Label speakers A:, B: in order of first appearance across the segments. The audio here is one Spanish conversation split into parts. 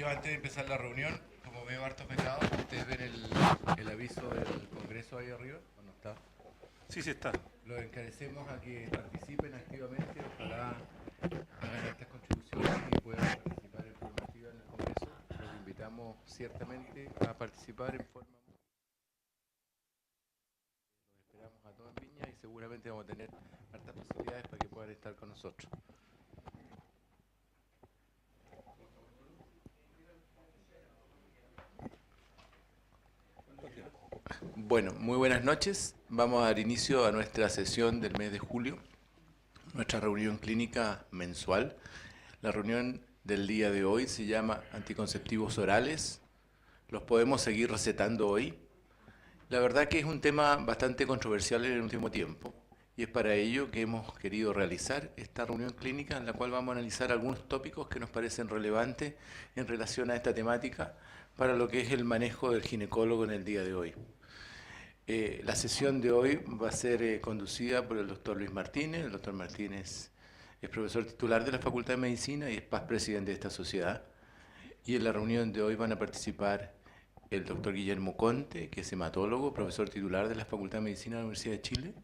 A: Chiquillos, antes de empezar la reunión, como veo hartos pecados, ustedes ven el aviso del Congreso ahí arriba, ¿o no está?
B: Sí, sí está.
A: Los encarecemos a que participen activamente, ojalá hagan estas contribuciones y puedan participar en forma activa en el Congreso. Los invitamos ciertamente a participar en forma... Los esperamos a todos en Viña y seguramente vamos a tener hartas facilidades para que puedan estar con nosotros. Bueno, muy buenas noches. Vamos a dar inicio a nuestra sesión del mes de julio, nuestra reunión clínica mensual. La reunión del día de hoy se llama Anticonceptivos Orales. ¿Los podemos seguir recetando hoy? La verdad que es un tema bastante controversial en el último tiempo y es para ello que hemos querido realizar esta reunión clínica en la cual vamos a analizar algunos tópicos que nos parecen relevantes en relación a esta temática para lo que es el manejo del ginecólogo en el día de hoy. La sesión de hoy va a ser conducida por el doctor Luis Martínez. El doctor Martínez es profesor titular de la Facultad de Medicina y es presidente de esta sociedad. Y en la reunión de hoy van a participar el doctor Guillermo Conte, que es hematólogo, profesor titular de la Facultad de Medicina de la Universidad de Chile,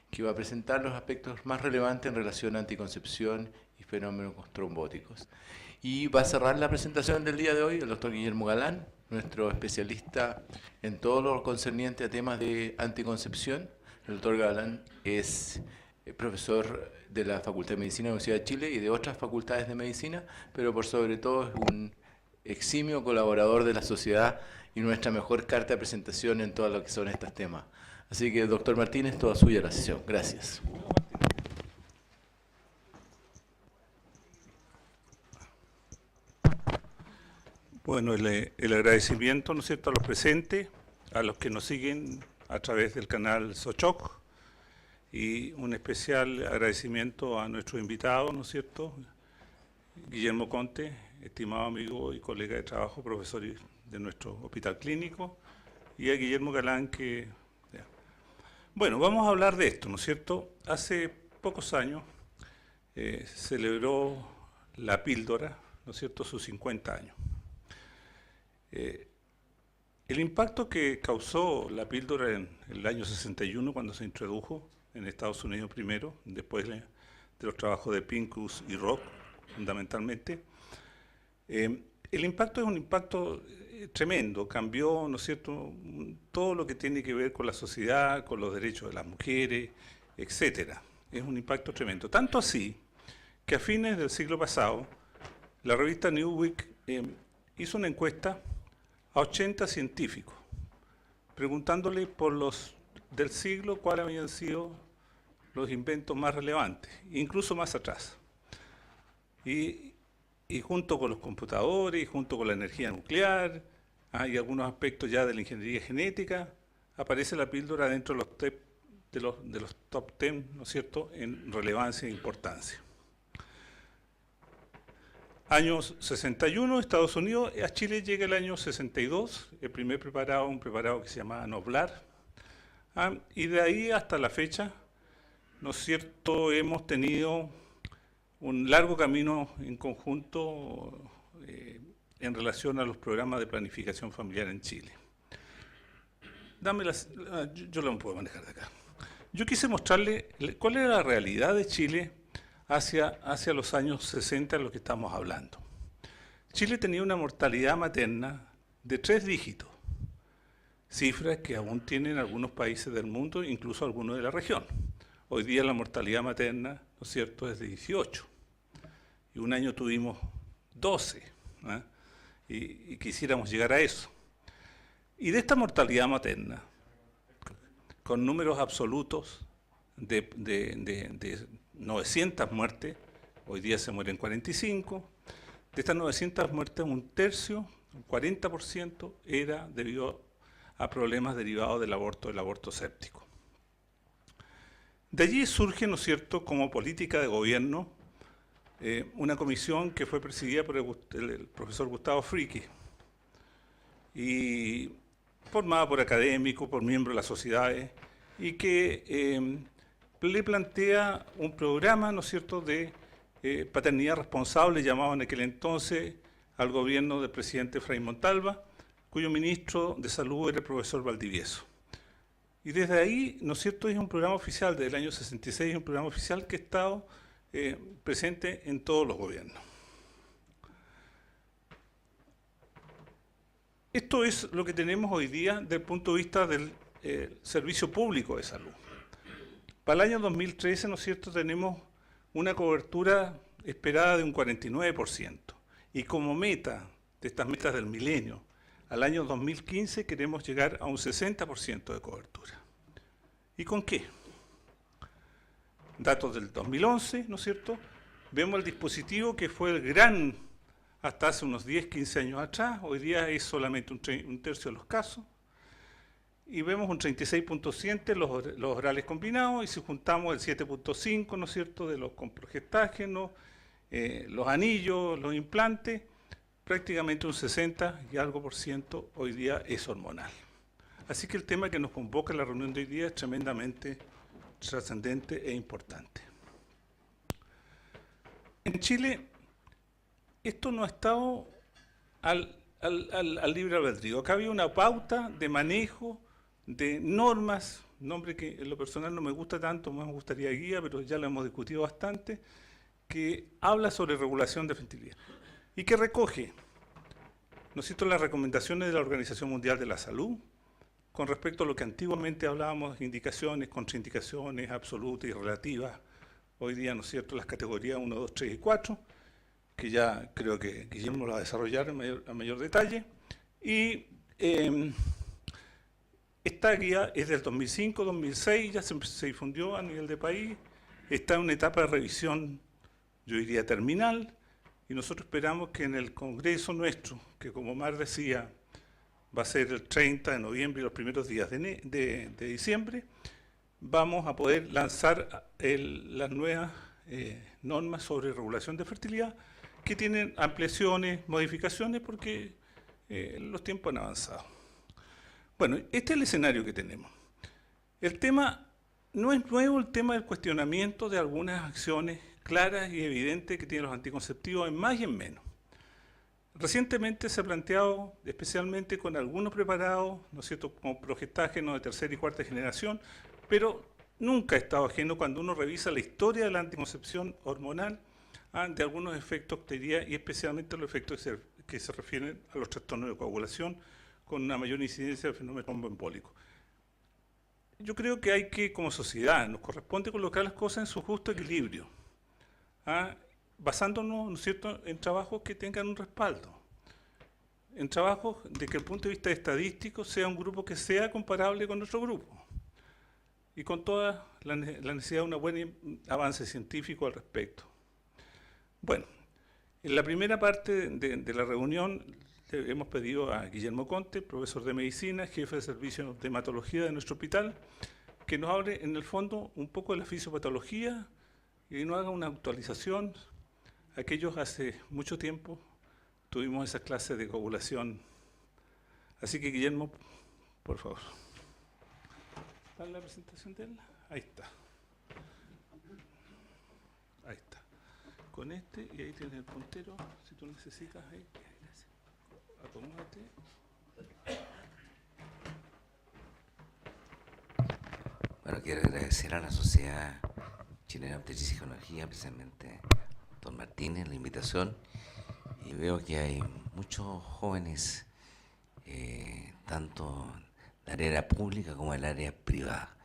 A: que va a presentar los aspectos más relevantes en relación a anticoncepción y fenómenos trombóticos. Y va a cerrar la presentación del día de hoy el doctor Guillermo Galán, nuestro especialista en todo lo concerniente a temas de anticoncepción. El doctor Galán es profesor de la Facultad de Medicina de la Universidad de Chile y de otras facultades de medicina, pero por sobre todo es un eximio colaborador de la sociedad y nuestra mejor carta de presentación en todo lo que son estos temas. Así que, doctor Martínez, toda suya la sesión. Gracias.
B: Bueno, el agradecimiento, ¿no es cierto?, a los presentes, a los que nos siguen a través del canal Sochoc, y un especial agradecimiento a nuestro invitado, ¿no es cierto?, Guillermo Conte, estimado amigo y colega de trabajo, profesor de nuestro hospital clínico, y a Guillermo Galán, que... Bueno, vamos a hablar de esto, ¿no es cierto? Hace pocos años celebró la píldora, ¿no es cierto?, sus 50 años. El impacto que causó la píldora en el año 61, cuando se introdujo en Estados Unidos primero, después de los trabajos de Pincus y Rock, fundamentalmente, el impacto es un impacto tremendo, cambió, ¿no es cierto?, todo lo que tiene que ver con la sociedad, con los derechos de las mujeres, etcétera. Es un impacto tremendo. Tanto así que a fines del siglo pasado, la revista Newsweek hizo una encuesta a 80 científicos, preguntándole por los del siglo cuáles habían sido los inventos más relevantes, incluso más atrás. Y junto con los computadores, y junto con la energía nuclear, y algunos aspectos ya de la ingeniería genética, aparece la píldora dentro de los top 10, ¿no es cierto?, en relevancia e importancia. Años 61, Estados Unidos, a Chile llega el año 62, el primer preparado, un preparado que se llamaba Noblar, y de ahí hasta la fecha, ¿no es cierto?, hemos tenido un largo camino en conjunto en relación a los programas de planificación familiar en Chile. Yo lo puedo manejar de acá. Yo quise mostrarle cuál era la realidad de Chile hacia los años 60, en los que estamos hablando. Chile tenía una mortalidad materna de 3 dígitos, cifras que aún tienen algunos países del mundo, incluso algunos de la región. Hoy día la mortalidad materna, ¿no es cierto?, es de 18. Y un año tuvimos 12, y quisiéramos llegar a eso. Y de esta mortalidad materna, con números absolutos de 900 muertes, hoy día se mueren 45, de estas 900 muertes un tercio, un 40%, era debido a problemas derivados del aborto séptico. De allí surge, ¿no es cierto?, como política de gobierno, una comisión que fue presidida por el profesor Gustavo Fricke, y formada por académicos, por miembros de las sociedades, y que le plantea un programa, ¿no es cierto?, de paternidad responsable, llamado en aquel entonces, al gobierno del presidente Frei Montalva, cuyo ministro de Salud era el profesor Valdivieso. Y desde ahí, ¿no es cierto?, es un programa oficial, desde el año 66, es un programa oficial que ha estado presente en todos los gobiernos. Esto es lo que tenemos hoy día desde el punto de vista del servicio público de salud. Para el año 2013, ¿no es cierto?, tenemos una cobertura esperada de un 49%. Y como meta de estas metas del milenio, al año 2015 queremos llegar a un 60% de cobertura. ¿Y con qué? Datos del 2011, ¿no es cierto? Vemos el dispositivo que fue el gran, hasta hace unos 10, 15 años atrás, hoy día es solamente un tercio de los casos, y vemos un 36.7 los orales combinados, y si juntamos el 7.5, ¿no es cierto?, de los con progestágenos, los anillos, los implantes, prácticamente un 60 y algo por ciento hoy día es hormonal. Así que el tema que nos convoca en la reunión de hoy día es tremendamente trascendente e importante. En Chile, esto no ha estado al libre albedrío. Acá había una pauta de manejo de normas, nombre que en lo personal no me gusta tanto, más me gustaría guía, pero ya lo hemos discutido bastante, que habla sobre regulación de fertilidad y que recoge, ¿no es cierto?, las recomendaciones de la Organización Mundial de la Salud con respecto a lo que antiguamente hablábamos de indicaciones, contraindicaciones absolutas y relativas. Hoy día, ¿no es cierto?, las categorías 1, 2, 3 y 4, que ya creo que Guillermo lo va a desarrollar a mayor detalle. Y esta guía es del 2005-2006, ya se difundió a nivel de país, está en una etapa de revisión, yo diría terminal, y nosotros esperamos que en el Congreso nuestro, que como Mar decía, va a ser el 30 de noviembre y los primeros días de diciembre, vamos a poder lanzar las nuevas normas sobre regulación de fertilidad, que tienen ampliaciones, modificaciones, porque los tiempos han avanzado. Bueno, este es el escenario que tenemos. El tema, no es nuevo el tema del cuestionamiento de algunas acciones claras y evidentes que tienen los anticonceptivos en más y en menos. Recientemente se ha planteado, especialmente con algunos preparados, ¿no es cierto?, como progestágenos de tercera y cuarta generación, pero nunca ha estado ajeno cuando uno revisa la historia de la anticoncepción hormonal de algunos efectos, diría, y especialmente los efectos que se refieren a los trastornos de coagulación con una mayor incidencia del fenómeno tromboembólico. Yo creo que hay que, como sociedad, nos corresponde colocar las cosas en su justo equilibrio, basándonos, ¿no es cierto?, en trabajos que tengan un respaldo, en trabajos de que el punto de vista estadístico sea un grupo que sea comparable con otro grupo, y con toda la necesidad de un buen avance científico al respecto. Bueno, en la primera parte de la reunión hemos pedido a Guillermo Conte, profesor de medicina, jefe de servicio de hematología de nuestro hospital, que nos hable en el fondo un poco de la fisiopatología y nos haga una actualización. Aquellos hace mucho tiempo tuvimos esa clase de coagulación. Así que Guillermo, por favor. ¿Está la presentación de él? Ahí está. Ahí está. Con este, y ahí tienes el puntero, si tú necesitas ahí. Acomódate.
C: Bueno, quiero agradecer a la Sociedad Chilena de Obstetricia y Ginecología, especialmente a doctor Martínez, la invitación. Y veo que hay muchos jóvenes, tanto en el área pública como en el área privada.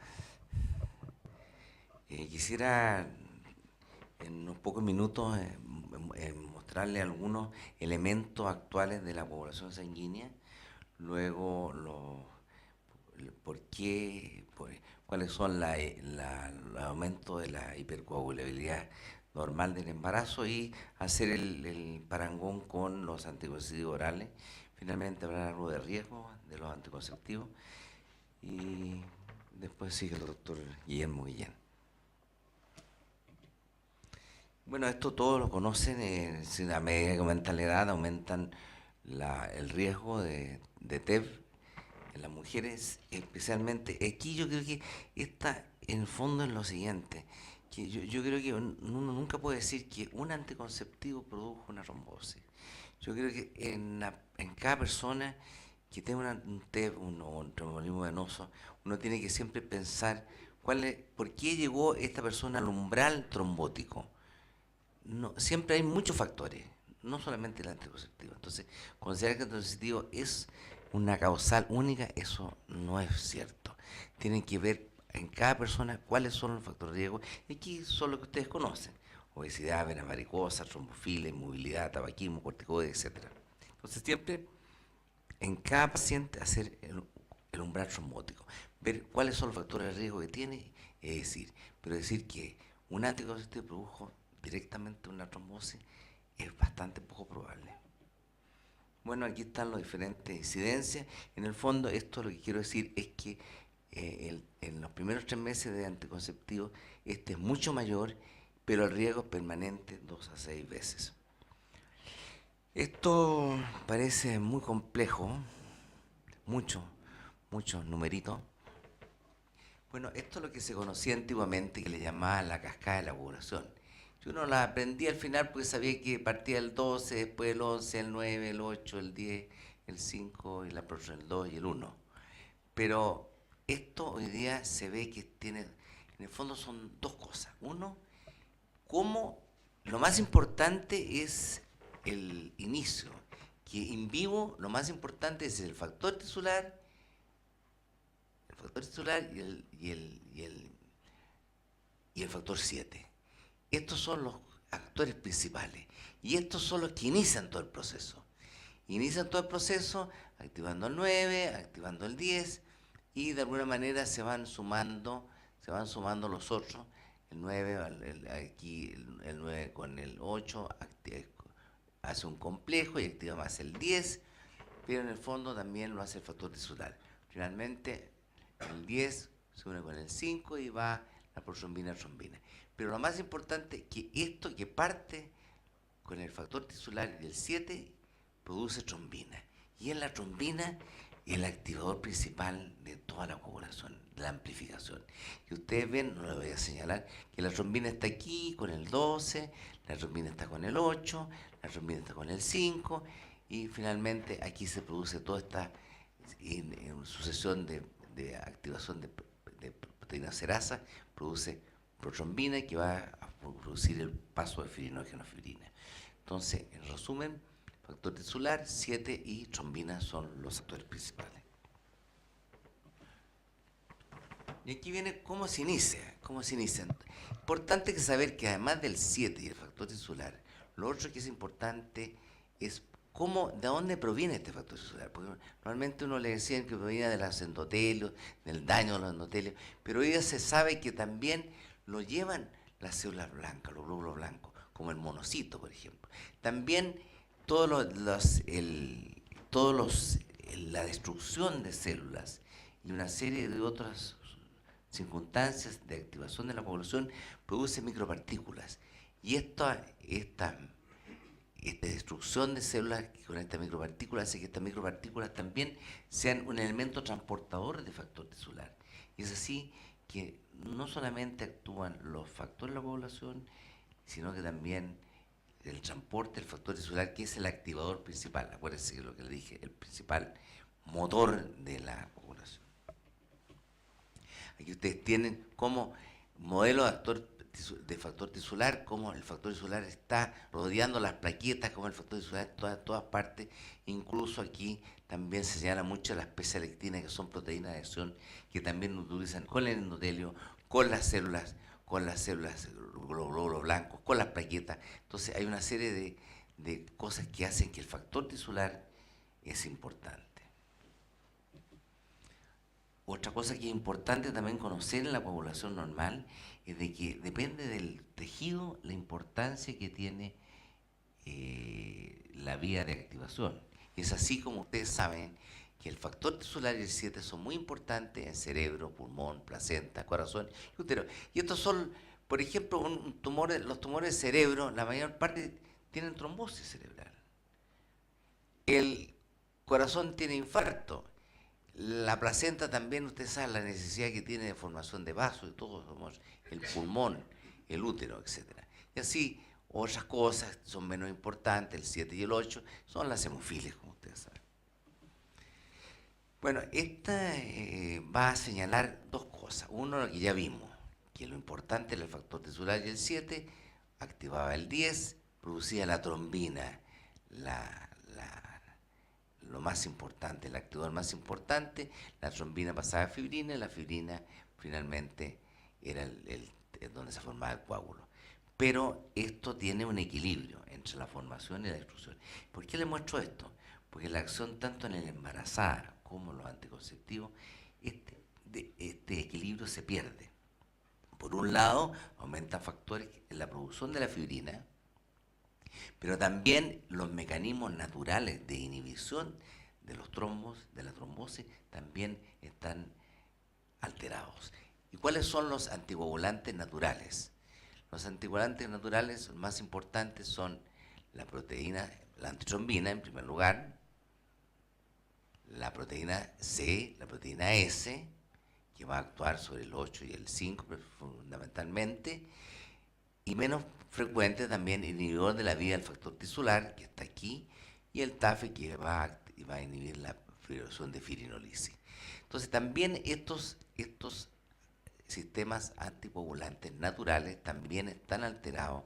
C: Quisiera en unos pocos minutos mostrarle algunos elementos actuales de la población sanguínea, luego por qué, cuáles son los aumentos de la hipercoagulabilidad normal del embarazo y hacer el parangón con los anticonceptivos orales. Finalmente hablar algo de riesgo de los anticonceptivos y después sigue el doctor Guillermo Guillén. Bueno, esto todos lo conocen, a medida que aumenta la edad, aumentan el riesgo de TEV en las mujeres, especialmente. Aquí yo creo que está en el fondo es lo siguiente, que yo creo que uno nunca puede decir que un anticonceptivo produjo una trombosis. Yo creo que en cada persona que tenga un TEP, un tromboembolismo venoso, uno tiene que siempre pensar por qué llegó esta persona al umbral trombótico. No, siempre hay muchos factores, no solamente el anticonceptivo. Entonces, considerar que el anticonceptivo es una causal única, eso no es cierto. Tienen que ver en cada persona cuáles son los factores de riesgo, y aquí son los que ustedes conocen: obesidad, venas varicosas, trombofilia, inmovilidad, tabaquismo, corticoides, etc. Entonces, siempre en cada paciente hacer el umbral trombótico, ver cuáles son los factores de riesgo que tiene, pero decir que un anticonceptivo produjo directamente una trombosis es bastante poco probable. Bueno, aquí están las diferentes incidencias. En el fondo, esto lo que quiero decir es que en los primeros 3 meses de anticonceptivo, este es mucho mayor, pero el riesgo es permanente 2 a 6 veces. Esto parece muy complejo, muchos numeritos. Bueno, esto es lo que se conocía antiguamente, que le llamaban la cascada de la población. Yo no la aprendí al final porque sabía que partía el 12, después el 11, el 9, el 8, el 10, el 5, y la próxima el 2 y el 1. Pero esto hoy día se ve que tiene, en el fondo son dos cosas. Uno, cómo lo más importante es el inicio, que en vivo lo más importante es el factor tisular y el factor 7. Estos son los actores principales y estos son los que inician todo el proceso. Inician todo el proceso activando el 9, activando el 10, y de alguna manera se van sumando los otros. El 9, aquí el 9 con el 8 hace un complejo y activa más el 10, pero en el fondo también lo hace el factor tisular. Finalmente, el 10 se une con el 5 y va la protrombina, trombina. Pero lo más importante es que esto que parte con el factor tisular y el 7 produce trombina. Y en la trombina el activador principal de toda la coagulación, la amplificación. Y ustedes ven, no les voy a señalar, que la trombina está aquí con el 12, la trombina está con el 8, la trombina está con el 5, y finalmente aquí se produce toda esta sucesión de activación de proteína serasa, produce protrombina, que va a producir el paso de fibrinogen a fibrina. Entonces, en resumen, factor tisular, 7 y trombina son los actores principales. Y aquí viene cómo se inicia. Importante que saber que además del 7 y el factor tisular, lo otro que es importante es de dónde proviene este factor tisular. Porque normalmente uno le decía que proviene de los endotelios, del daño de los endotelios, pero hoy ya se sabe que también lo llevan las células blancas, los glóbulos blancos, como el monocito, por ejemplo. También la destrucción de células y una serie de otras circunstancias de activación de la población produce micropartículas. Y esta destrucción de células con estas micropartículas hace que estas micropartículas también sean un elemento transportador de factor tisular. Y es así que no solamente actúan los factores de la población, sino que también el transporte del factor tisular, que es el activador principal. Acuérdense lo que le dije, el principal motor de la población. Aquí ustedes tienen como modelo de factor tisular, cómo el factor tisular está rodeando las plaquetas, como el factor tisular está en todas partes. Incluso aquí también se señala mucho las P-selectina, que son proteínas de adhesión que también utilizan con el endotelio, con las células, glóbulos blancos, con las plaquetas. Entonces hay una serie de cosas que hacen que el factor tisular es importante. Otra cosa que es importante también conocer en la población normal es de que depende del tejido la importancia que tiene la vía de activación. Es así como ustedes saben que el factor tisular y el 7 son muy importantes en cerebro, pulmón, placenta, corazón y útero. Y estos son, por ejemplo, los tumores de cerebro, la mayor parte tienen trombosis cerebral. El corazón tiene infarto. La placenta también, usted sabe la necesidad que tiene de formación de vasos y todo. El pulmón, el útero, etcétera. Y así otras cosas son menos importantes, el 7 y el 8, son las hemofilias, como ustedes saben. Bueno, esta va a señalar dos cosas. Uno, lo que ya vimos, que lo importante era el factor tisular y el 7, activaba el 10, producía la trombina, lo más importante, el activador más importante, la trombina pasaba a fibrina y la fibrina finalmente era donde se formaba el coágulo. Pero esto tiene un equilibrio entre la formación y la destrucción. ¿Por qué le muestro esto? Porque la acción tanto en el embarazada como en los anticonceptivos, este equilibrio se pierde. Por un lado, aumentan factores en la producción de la fibrina, pero también los mecanismos naturales de inhibición de los trombos, de la trombosis, también están alterados. ¿Y cuáles son los anticoagulantes naturales? Los anticoagulantes naturales más importantes son la proteína, la antitrombina en primer lugar, la proteína C, la proteína S, que va a actuar sobre el 8 y el 5 fundamentalmente, y menos frecuente también inhibidor de la vía del factor tisular, que está aquí, y el TAFE, que va a inhibir la producción de firinolisis. Entonces también estos sistemas anticoagulantes naturales también están alterados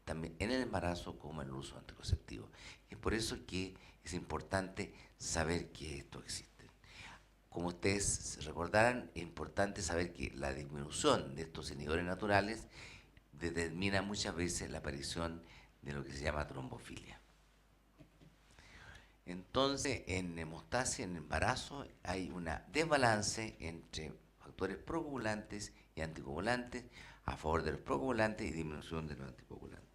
C: también en el embarazo como en el uso anticonceptivo. Es por eso que es importante saber que esto existe. Como ustedes recordarán, es importante saber que la disminución de estos inhibidores naturales determina muchas veces la aparición de lo que se llama trombofilia. Entonces, en hemostasia, en embarazo, hay un desbalance entre factores procoagulantes y anticoagulantes a favor de los procoagulantes y disminución de los anticoagulantes.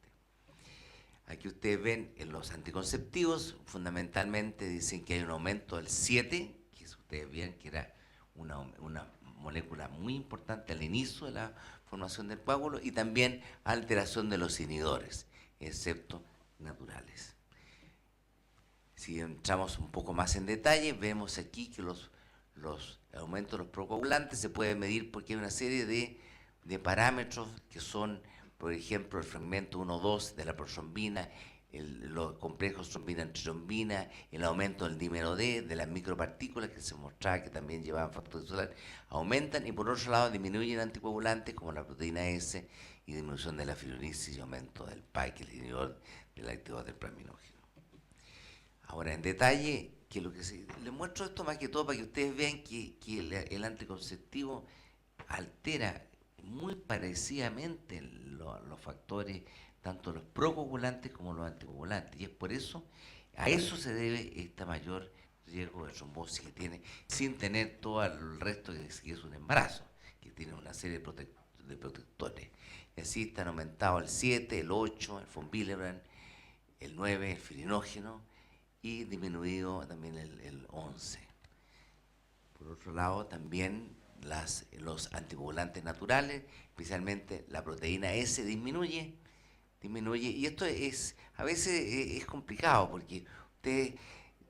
C: Aquí ustedes ven en los anticonceptivos, fundamentalmente dicen que hay un aumento del 7, que ustedes ven que era una molécula muy importante al inicio de la formación del coágulo, y también alteración de los inhibidores, excepto naturales. Si entramos un poco más en detalle, vemos aquí que los aumentos de los procoagulantes se pueden medir porque hay una serie de parámetros que son, por ejemplo, el fragmento 1,2 de la protrombina, los complejos trombina-antitrombina, el aumento del dímero D, de las micropartículas que se mostraba que también llevaban factor tisular, aumentan, y por otro lado disminuyen anticoagulantes como la proteína S y disminución de la fibrinosis y aumento del PAI, que es el inhibidor del activador del plaminógeno. Ahora, en detalle, les muestro esto más que todo para que ustedes vean que el anticonceptivo altera muy parecidamente los factores, tanto los procoagulantes como los anticoagulantes, y es por eso, a eso se debe este mayor riesgo de trombosis que tiene, sin tener todo el resto que es un embarazo, que tiene una serie de protectores. Y así están aumentados el 7, el 8, el von Willebrand, el 9, el firinógeno, y disminuido también el 11. Por otro lado, también los anticoagulantes naturales, especialmente la proteína S, disminuye, y esto a veces es complicado porque ustedes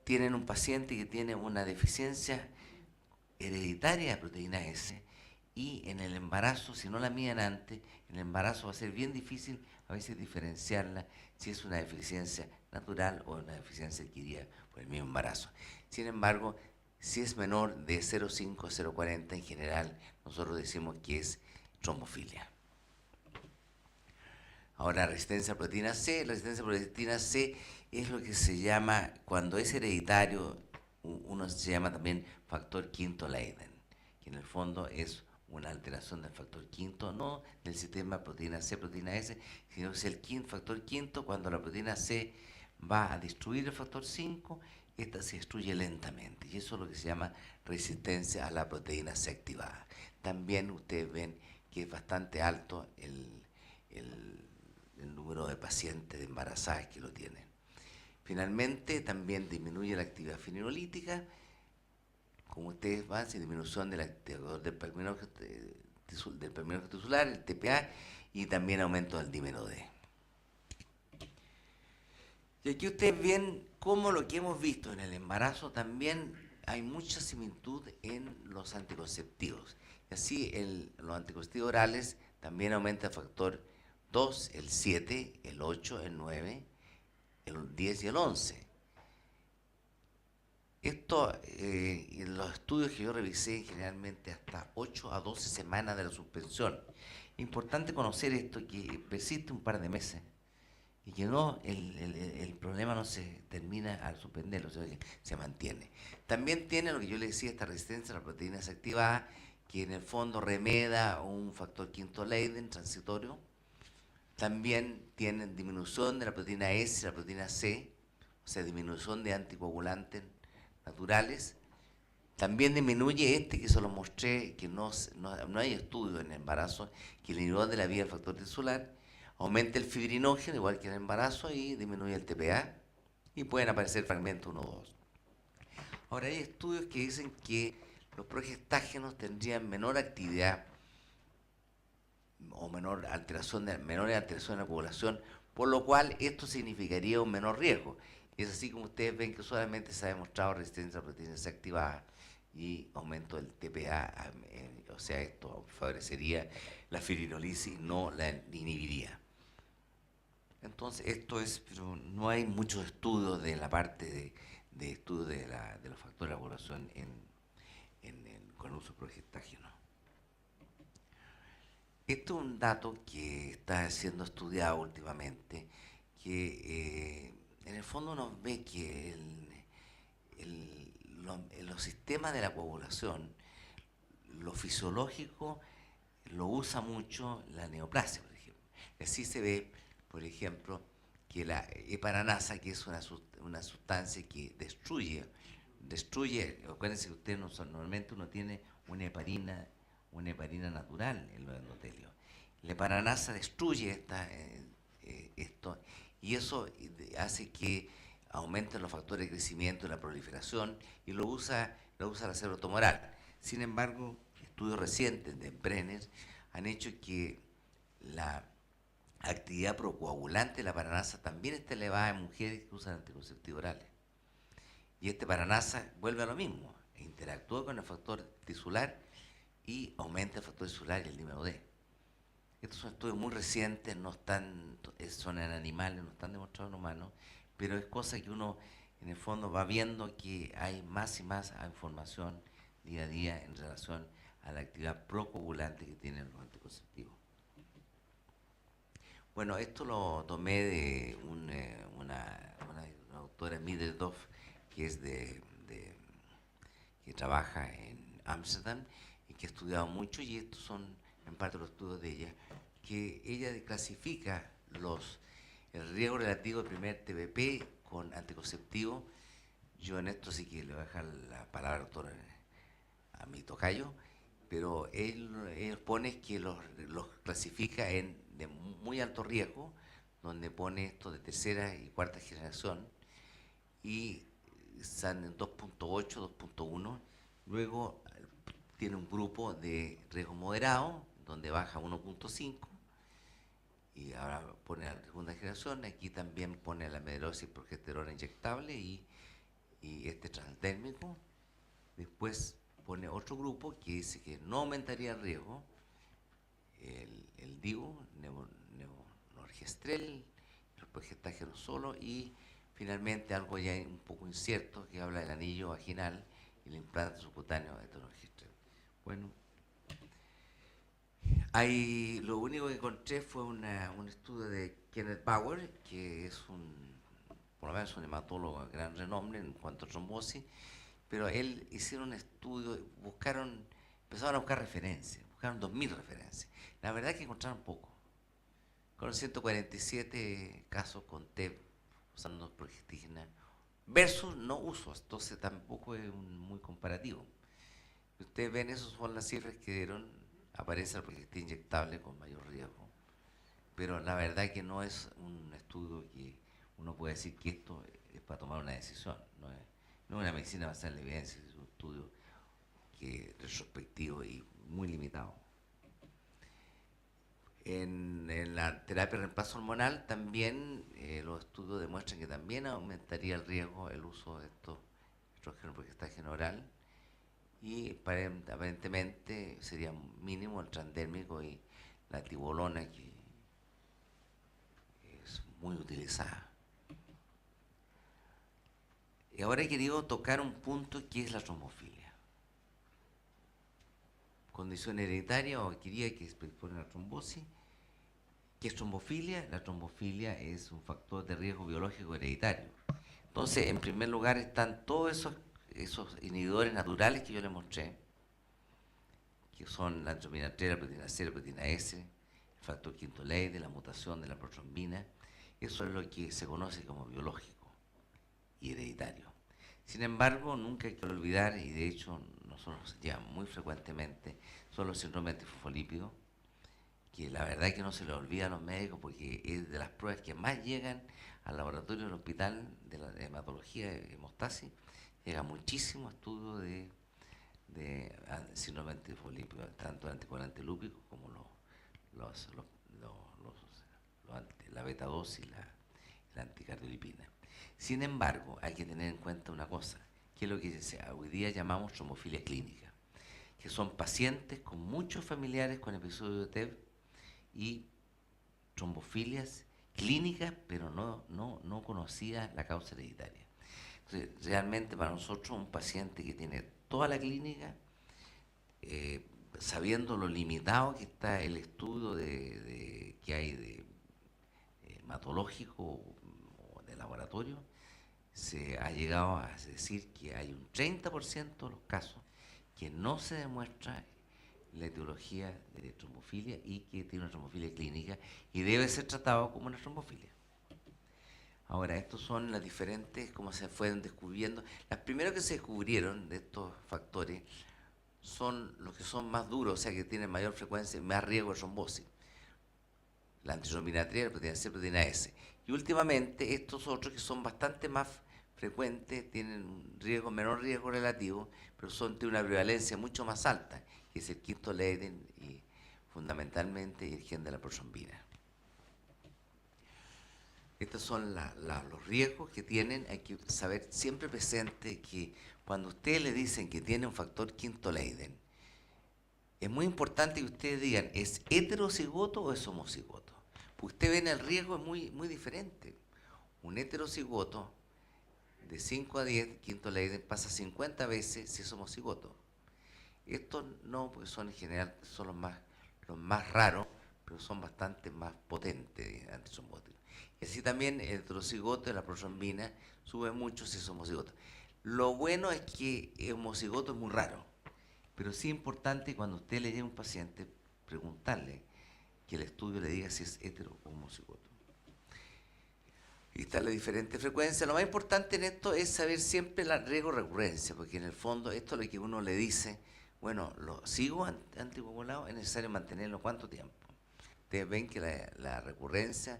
C: tienen un paciente que tiene una deficiencia hereditaria de proteína S, y en el embarazo, si no la miden antes, en el embarazo va a ser bien difícil a veces diferenciarla si es una deficiencia natural o una deficiencia adquirida por el mismo embarazo. Sin embargo, si es menor de 0,5 a 0,40, en general nosotros decimos que es trombofilia. Ahora, resistencia a proteína C. La resistencia a proteína C es lo que se llama, cuando es hereditario, uno se llama también factor quinto Leiden, que en el fondo es una alteración del factor quinto, no del sistema proteína C, proteína S, sino que es el factor quinto. Cuando la proteína C va a destruir el factor 5, esta se destruye lentamente, y eso es lo que se llama resistencia a la proteína C activada. También ustedes ven que es bastante alto el número de pacientes embarazadas que lo tienen. Finalmente, también disminuye la actividad fibrinolítica. Como ustedes van, sin disminución del activador del palminógeno tisular, el TPA, y también aumento del dímero D. Y aquí ustedes ven cómo lo que hemos visto en el embarazo también hay mucha similitud en los anticonceptivos. Y así los anticonceptivos orales también aumenta el factor 2, el 7, el 8, el 9, el 10 y el 11. Esto, en los estudios que yo revisé, generalmente hasta 8 a 12 semanas de la suspensión. Importante conocer esto, que persiste un par de meses y que no, el problema no se termina al suspenderlo, sino que se mantiene. También tiene lo que yo le decía, esta resistencia a la proteína desactivada, que en el fondo remeda un factor quinto Leiden transitorio. También tienen disminución de la proteína S y la proteína C, o sea, disminución de anticoagulantes naturales. También disminuye que se lo mostré, que no hay estudio en el embarazo, que el inhibidor de la vía del factor tisular aumenta el fibrinógeno, igual que en el embarazo, y disminuye el TPA, y pueden aparecer fragmentos 1 o 2. Ahora, hay estudios que dicen que los progestágenos tendrían menor actividad o menores alteraciones en la población, por lo cual esto significaría un menor riesgo. Es así como ustedes ven que solamente se ha demostrado resistencia a proteínas activadas y aumento del TPA, o sea, esto favorecería la fibrinolisis, no la inhibiría. Entonces, esto es, pero no hay muchos estudios de la parte de estudio de los factores de la población con el uso de progestágeno. Esto es un dato que está siendo estudiado últimamente, que en el fondo nos ve que los sistemas de la población, lo fisiológico, lo usa mucho la neoplasia, por ejemplo. Así se ve, por ejemplo, que la heparanasa, que es una sustancia que destruye, acuérdense que usted normalmente uno tiene una heparina natural en los endotelios. La heparanasa destruye esto, y eso hace que aumenten los factores de crecimiento y la proliferación, y lo usa la célula tumoral. Sin embargo, estudios recientes de Brenner han hecho que la actividad procoagulante de la heparanasa también está elevada en mujeres que usan anticonceptivos orales. Y heparanasa vuelve a lo mismo, interactúa con el factor tisular y aumenta el factor tisular y el dímero D. Estos son estudios muy recientes, son en animales, no están demostrados en humanos, pero es cosa que uno en el fondo va viendo que hay más y más información día a día en relación a la actividad procoagulante que tienen los anticonceptivos. Bueno, esto lo tomé de una doctora Middledorf, que es que trabaja en Ámsterdam y que ha estudiado mucho, y estos son en parte los estudios de ella, que ella clasifica el riesgo relativo del primer TBP con anticonceptivo. Yo en esto sí que le voy a dejar la palabra al doctor a mi tocayo, pero él pone que los clasifica de muy alto riesgo, donde pone esto de tercera y cuarta generación, y están en 2.8, 2.1. Luego tiene un grupo de riesgo moderado, donde baja 1.5, y ahora pone la segunda generación. Aquí también pone la medrosis progesterona inyectable y este transdérmico. Después pone otro grupo que dice que no aumentaría el riesgo, el DIU, Norgestrel, el progestágeno solo, y finalmente algo ya un poco incierto que habla del anillo vaginal y el implante subcutáneo de Norgestrel. Bueno, lo único que encontré fue un estudio de Kenneth Bauer, que es por lo menos un hematólogo de gran renombre en cuanto a trombosis, pero él hicieron un estudio, empezaron a buscar referencias, buscaron 2.000 referencias. La verdad es que encontraron poco. Con 147 casos con TEP usando progestina versus no usos, entonces tampoco es muy comparativo. Ustedes ven, esas son las cifras que dieron, aparece la progestina inyectable con mayor riesgo, pero la verdad es que no es un estudio que uno puede decir que esto es para tomar una decisión, no es una medicina basada en la evidencia, es un estudio retrospectivo y muy limitado. En la terapia de reemplazo hormonal también los estudios demuestran que también aumentaría el riesgo el uso de estos estrógenos progestágeno oral, y aparentemente sería mínimo el transdérmico y la tibolona, que muy utilizada. Y ahora he querido tocar un punto que es la trombofilia. Condición hereditaria o adquirida que predispone a la trombosis. ¿Qué es trombofilia? La trombofilia es un factor de riesgo biológico hereditario. Entonces, en primer lugar están todos esos inhibidores naturales que yo les mostré, que son la angiotensina 3, la proteína C, la proteína S, el factor quinto Leydig, la mutación de la protrombina. Eso es lo que se conoce como biológico y hereditario. Sin embargo, nunca hay que olvidar, y de hecho nosotros llevamos muy frecuentemente, son los síndromes antifosfolípidos, que la verdad es que no se les olvida a los médicos porque es de las pruebas que más llegan al laboratorio del hospital de la hematología de hemostasis. Llega muchísimo estudio de síndrome antifosfolípido, tanto el anticoagulante lúpico como la beta 2 y la anticardiolipina. Sin embargo, hay que tener en cuenta una cosa, que es lo que hoy día llamamos trombofilia clínica, que son pacientes con muchos familiares con episodios de TEB y trombofilias clínicas, pero no conocida la causa hereditaria. Entonces, realmente para nosotros un paciente que tiene toda la clínica, sabiendo lo limitado que está el estudio que hay de hematológico o de laboratorio, se ha llegado a decir que hay un 30% de los casos que no se demuestra la etiología de trombofilia y que tiene una trombofilia clínica y debe ser tratado como una trombofilia. Ahora, estos son las diferentes, como se fueron descubriendo. Las primeras que se descubrieron de estos factores son los que son más duros, o sea, que tienen mayor frecuencia y más riesgo de trombosis. La antitrombina 3, la proteína C, la proteína S. Y últimamente estos otros que son bastante más frecuentes, tienen un riesgo, menor riesgo relativo, pero tienen una prevalencia mucho más alta, que es el quinto Leydig y fundamentalmente el gen de la protrombina. Estos son los riesgos que tienen. Hay que saber siempre presente que cuando ustedes le dicen que tiene un factor quinto Leydig, es muy importante que ustedes digan, ¿es heterocigoto o es homocigoto? Porque ustedes ven el riesgo es muy diferente. Un heterocigoto de 5 a 10, quinto Leydig, pasa 50 veces si es homocigoto. Estos no, porque son en general son los más raros, pero son bastante más potentes antitrombóticos. Y así también el heterocigoto de la protrombina sube mucho si es homocigoto. Lo bueno es que el homocigoto es muy raro, pero sí es importante cuando usted le llegue a un paciente preguntarle que el estudio le diga si es hetero o homocigoto. Y está la diferente frecuencia. Lo más importante en esto es saber siempre el riesgo de recurrencia, porque en el fondo esto es lo que uno le dice, bueno, lo sigo anticoagulado, es necesario mantenerlo ¿cuánto tiempo? Ustedes ven que la recurrencia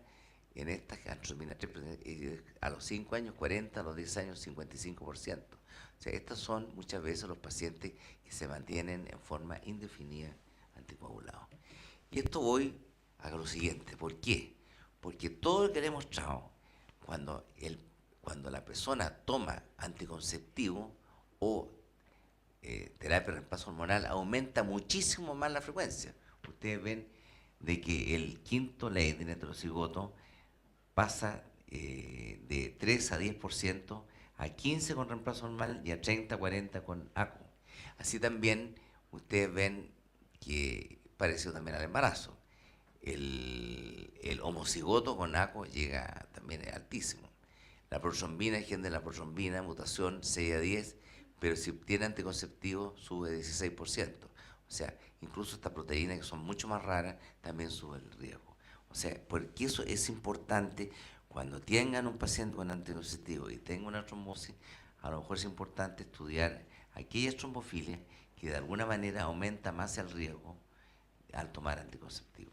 C: en estas angiotensina 3 a los 5 años 40, a los 10 años 55%. O sea, estos son muchas veces los pacientes que se mantienen en forma indefinida anticoagulados. Y esto voy a lo siguiente, ¿por qué? Porque todo lo que le he mostrado, cuando la persona toma anticonceptivo o terapia de reemplazo hormonal, aumenta muchísimo más la frecuencia. Ustedes ven de que el quinto Leydig heterocigoto pasa de 3 a 10%, a 15 con reemplazo hormonal y a 30 a 40 con ACO. Así también ustedes ven que parecido también al embarazo. El homocigoto con ACO llega también es altísimo. La protrombina, el gen de la protrombina, mutación 6 a 10, pero si tiene anticonceptivo sube 16%. O sea, incluso estas proteínas que son mucho más raras también sube el riesgo. O sea, porque eso es importante cuando tengan un paciente con anticonceptivo y tenga una trombosis, a lo mejor es importante estudiar aquellas trombofilias que de alguna manera aumenta más el riesgo al tomar anticonceptivo.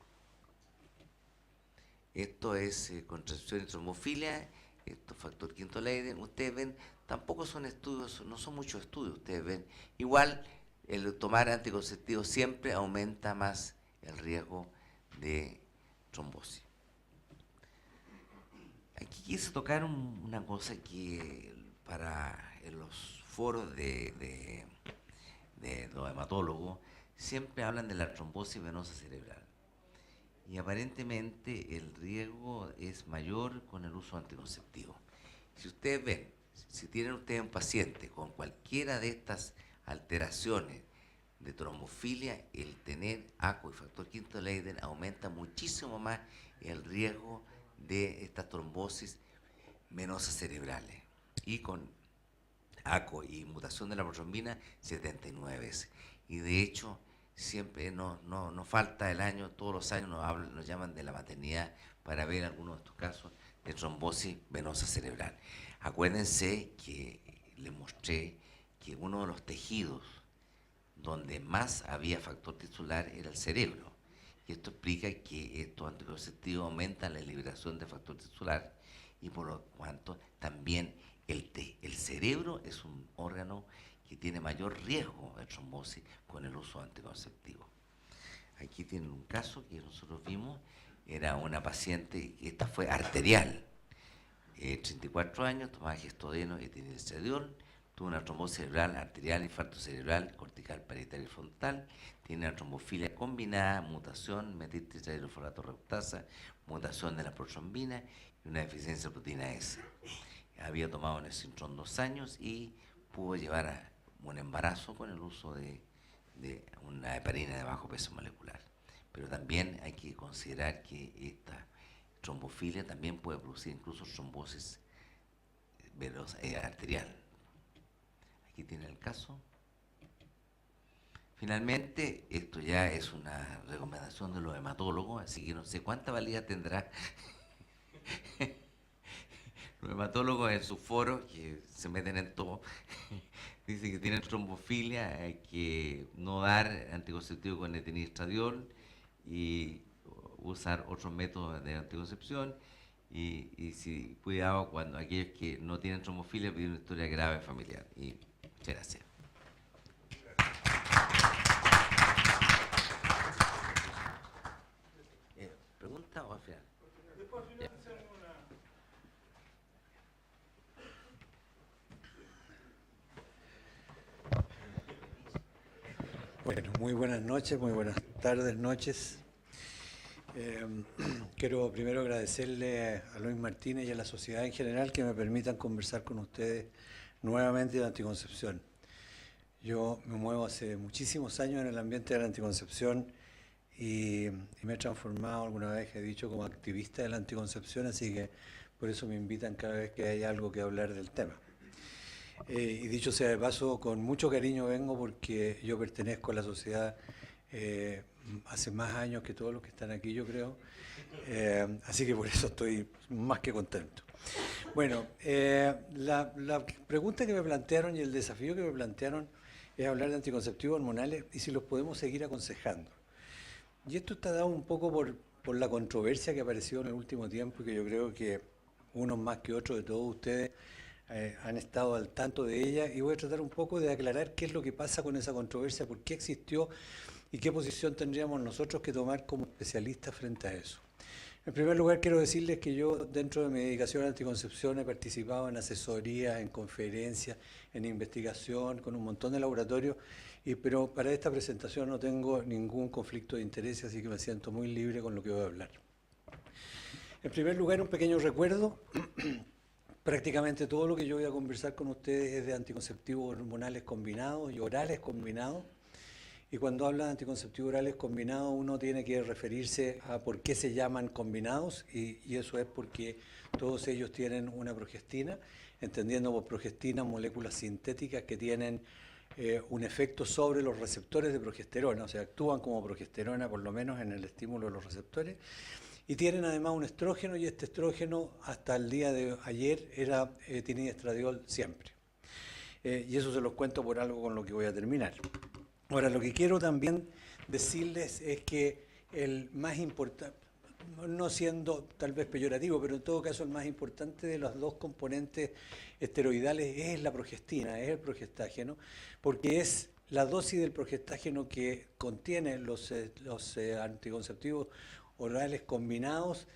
C: Esto es contracción y trombofilia, esto es factor quinto Leydig. Ustedes ven, tampoco son estudios, no son muchos estudios, ustedes ven. Igual, el tomar anticonceptivo siempre aumenta más el riesgo de trombosis. Aquí quise tocar una cosa que para los foros de los hematólogos siempre hablan de la trombosis venosa cerebral. y aparentemente el riesgo es mayor con el uso anticonceptivo. Si ustedes ven, si tienen ustedes un paciente con cualquiera de estas alteraciones de trombofilia, el tener ACO y factor quinto Leiden aumenta muchísimo más el riesgo de estas trombosis venosas cerebrales. Y con ACO y mutación de la protrombina, 79 veces. Y de hecho, siempre no falta el año, todos los años nos llaman de la maternidad para ver algunos de estos casos de trombosis venosa cerebral. Acuérdense que les mostré que uno de los tejidos donde más había factor tisular era el cerebro. Y esto explica que estos anticonceptivos aumentan la liberación de factor tisular y por lo tanto también el cerebro es un órgano que tiene mayor riesgo de trombosis con el uso anticonceptivo. Aquí tienen un caso que nosotros vimos, era una paciente, esta fue arterial, 34 años, tomaba gestodeno y estradiol, tuvo una trombosis cerebral arterial, infarto cerebral, cortical, parietal y frontal, tiene una trombofilia combinada, mutación, metiltetrahidrofolato reductasa, mutación de la protrombina y una deficiencia de proteína S. Había tomado Necintrón 2 años y pudo llevar a un embarazo con el uso de una heparina de bajo peso molecular. Pero también hay que considerar que esta trombofilia también puede producir incluso trombosis arterial. Aquí tiene el caso. Finalmente, esto ya es una recomendación de los hematólogos, así que no sé cuánta valía tendrá los hematólogos en sus foros, que se meten en todo, dicen que tienen trombofilia, hay que no dar anticonceptivo con etradiol y usar otros métodos de anticoncepción. Y si cuidado cuando aquellos que no tienen trombofilia piden una historia grave familiar. Y muchas gracias. ¿Pregunta o al final?
D: Bueno, muy buenas noches, muy buenas tardes, noches. Quiero primero agradecerle a Luis Martínez y a la sociedad en general que me permitan conversar con ustedes nuevamente de anticoncepción. Yo me muevo hace muchísimos años en el ambiente de la anticoncepción y me he transformado alguna vez, he dicho, como activista de la anticoncepción, así que por eso me invitan cada vez que hay algo que hablar del tema. Y dicho sea de paso, con mucho cariño vengo porque yo pertenezco a la sociedad hace más años que todos los que están aquí, yo creo. Así que por eso estoy más que contento. Bueno, la pregunta que me plantearon y el desafío que me plantearon es hablar de anticonceptivos hormonales y si los podemos seguir aconsejando. Y esto está dado un poco por la controversia que apareció en el último tiempo y que yo creo que unos más que otros de todos ustedes han estado al tanto de ella y voy a tratar un poco de aclarar qué es lo que pasa con esa controversia, por qué existió y qué posición tendríamos nosotros que tomar como especialistas frente a eso. En primer lugar, quiero decirles que yo, dentro de mi dedicación a la anticoncepción, he participado en asesorías, en conferencias, en investigación, con un montón de laboratorios, pero para esta presentación no tengo ningún conflicto de interés, así que me siento muy libre con lo que voy a hablar. En primer lugar, un pequeño recuerdo. Prácticamente todo lo que yo voy a conversar con ustedes es de anticonceptivos hormonales combinados y orales combinados. Y cuando habla de anticonceptivos orales combinados, uno tiene que referirse a por qué se llaman combinados, y eso es porque todos ellos tienen una progestina, entendiendo por progestina moléculas sintéticas que tienen un efecto sobre los receptores de progesterona, o sea, actúan como progesterona, por lo menos en el estímulo de los receptores, y tienen además un estrógeno, y este estrógeno hasta el día de ayer era etradiol siempre. Y eso se los cuento por algo con lo que voy a terminar. Ahora, lo que quiero también decirles es que el más importante, no siendo tal vez peyorativo, pero en todo caso el más importante de los dos componentes esteroidales es la progestina, es el progestágeno, porque es la dosis del progestágeno que contienen los anticonceptivos orales combinados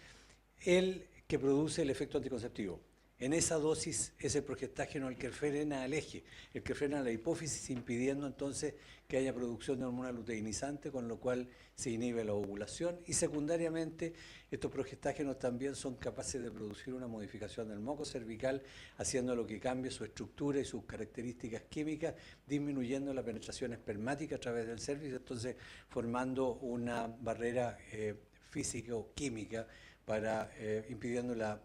D: el que produce el efecto anticonceptivo. En esa dosis es el progestágeno el que frena al eje, el que frena la hipófisis, impidiendo entonces que haya producción de hormona luteinizante, con lo cual se inhibe la ovulación. Y secundariamente, estos progestágenos también son capaces de producir una modificación del moco cervical, haciendo lo que cambie su estructura y sus características químicas, disminuyendo la penetración espermática a través del cervix, entonces formando una barrera físico-química para impidiendo el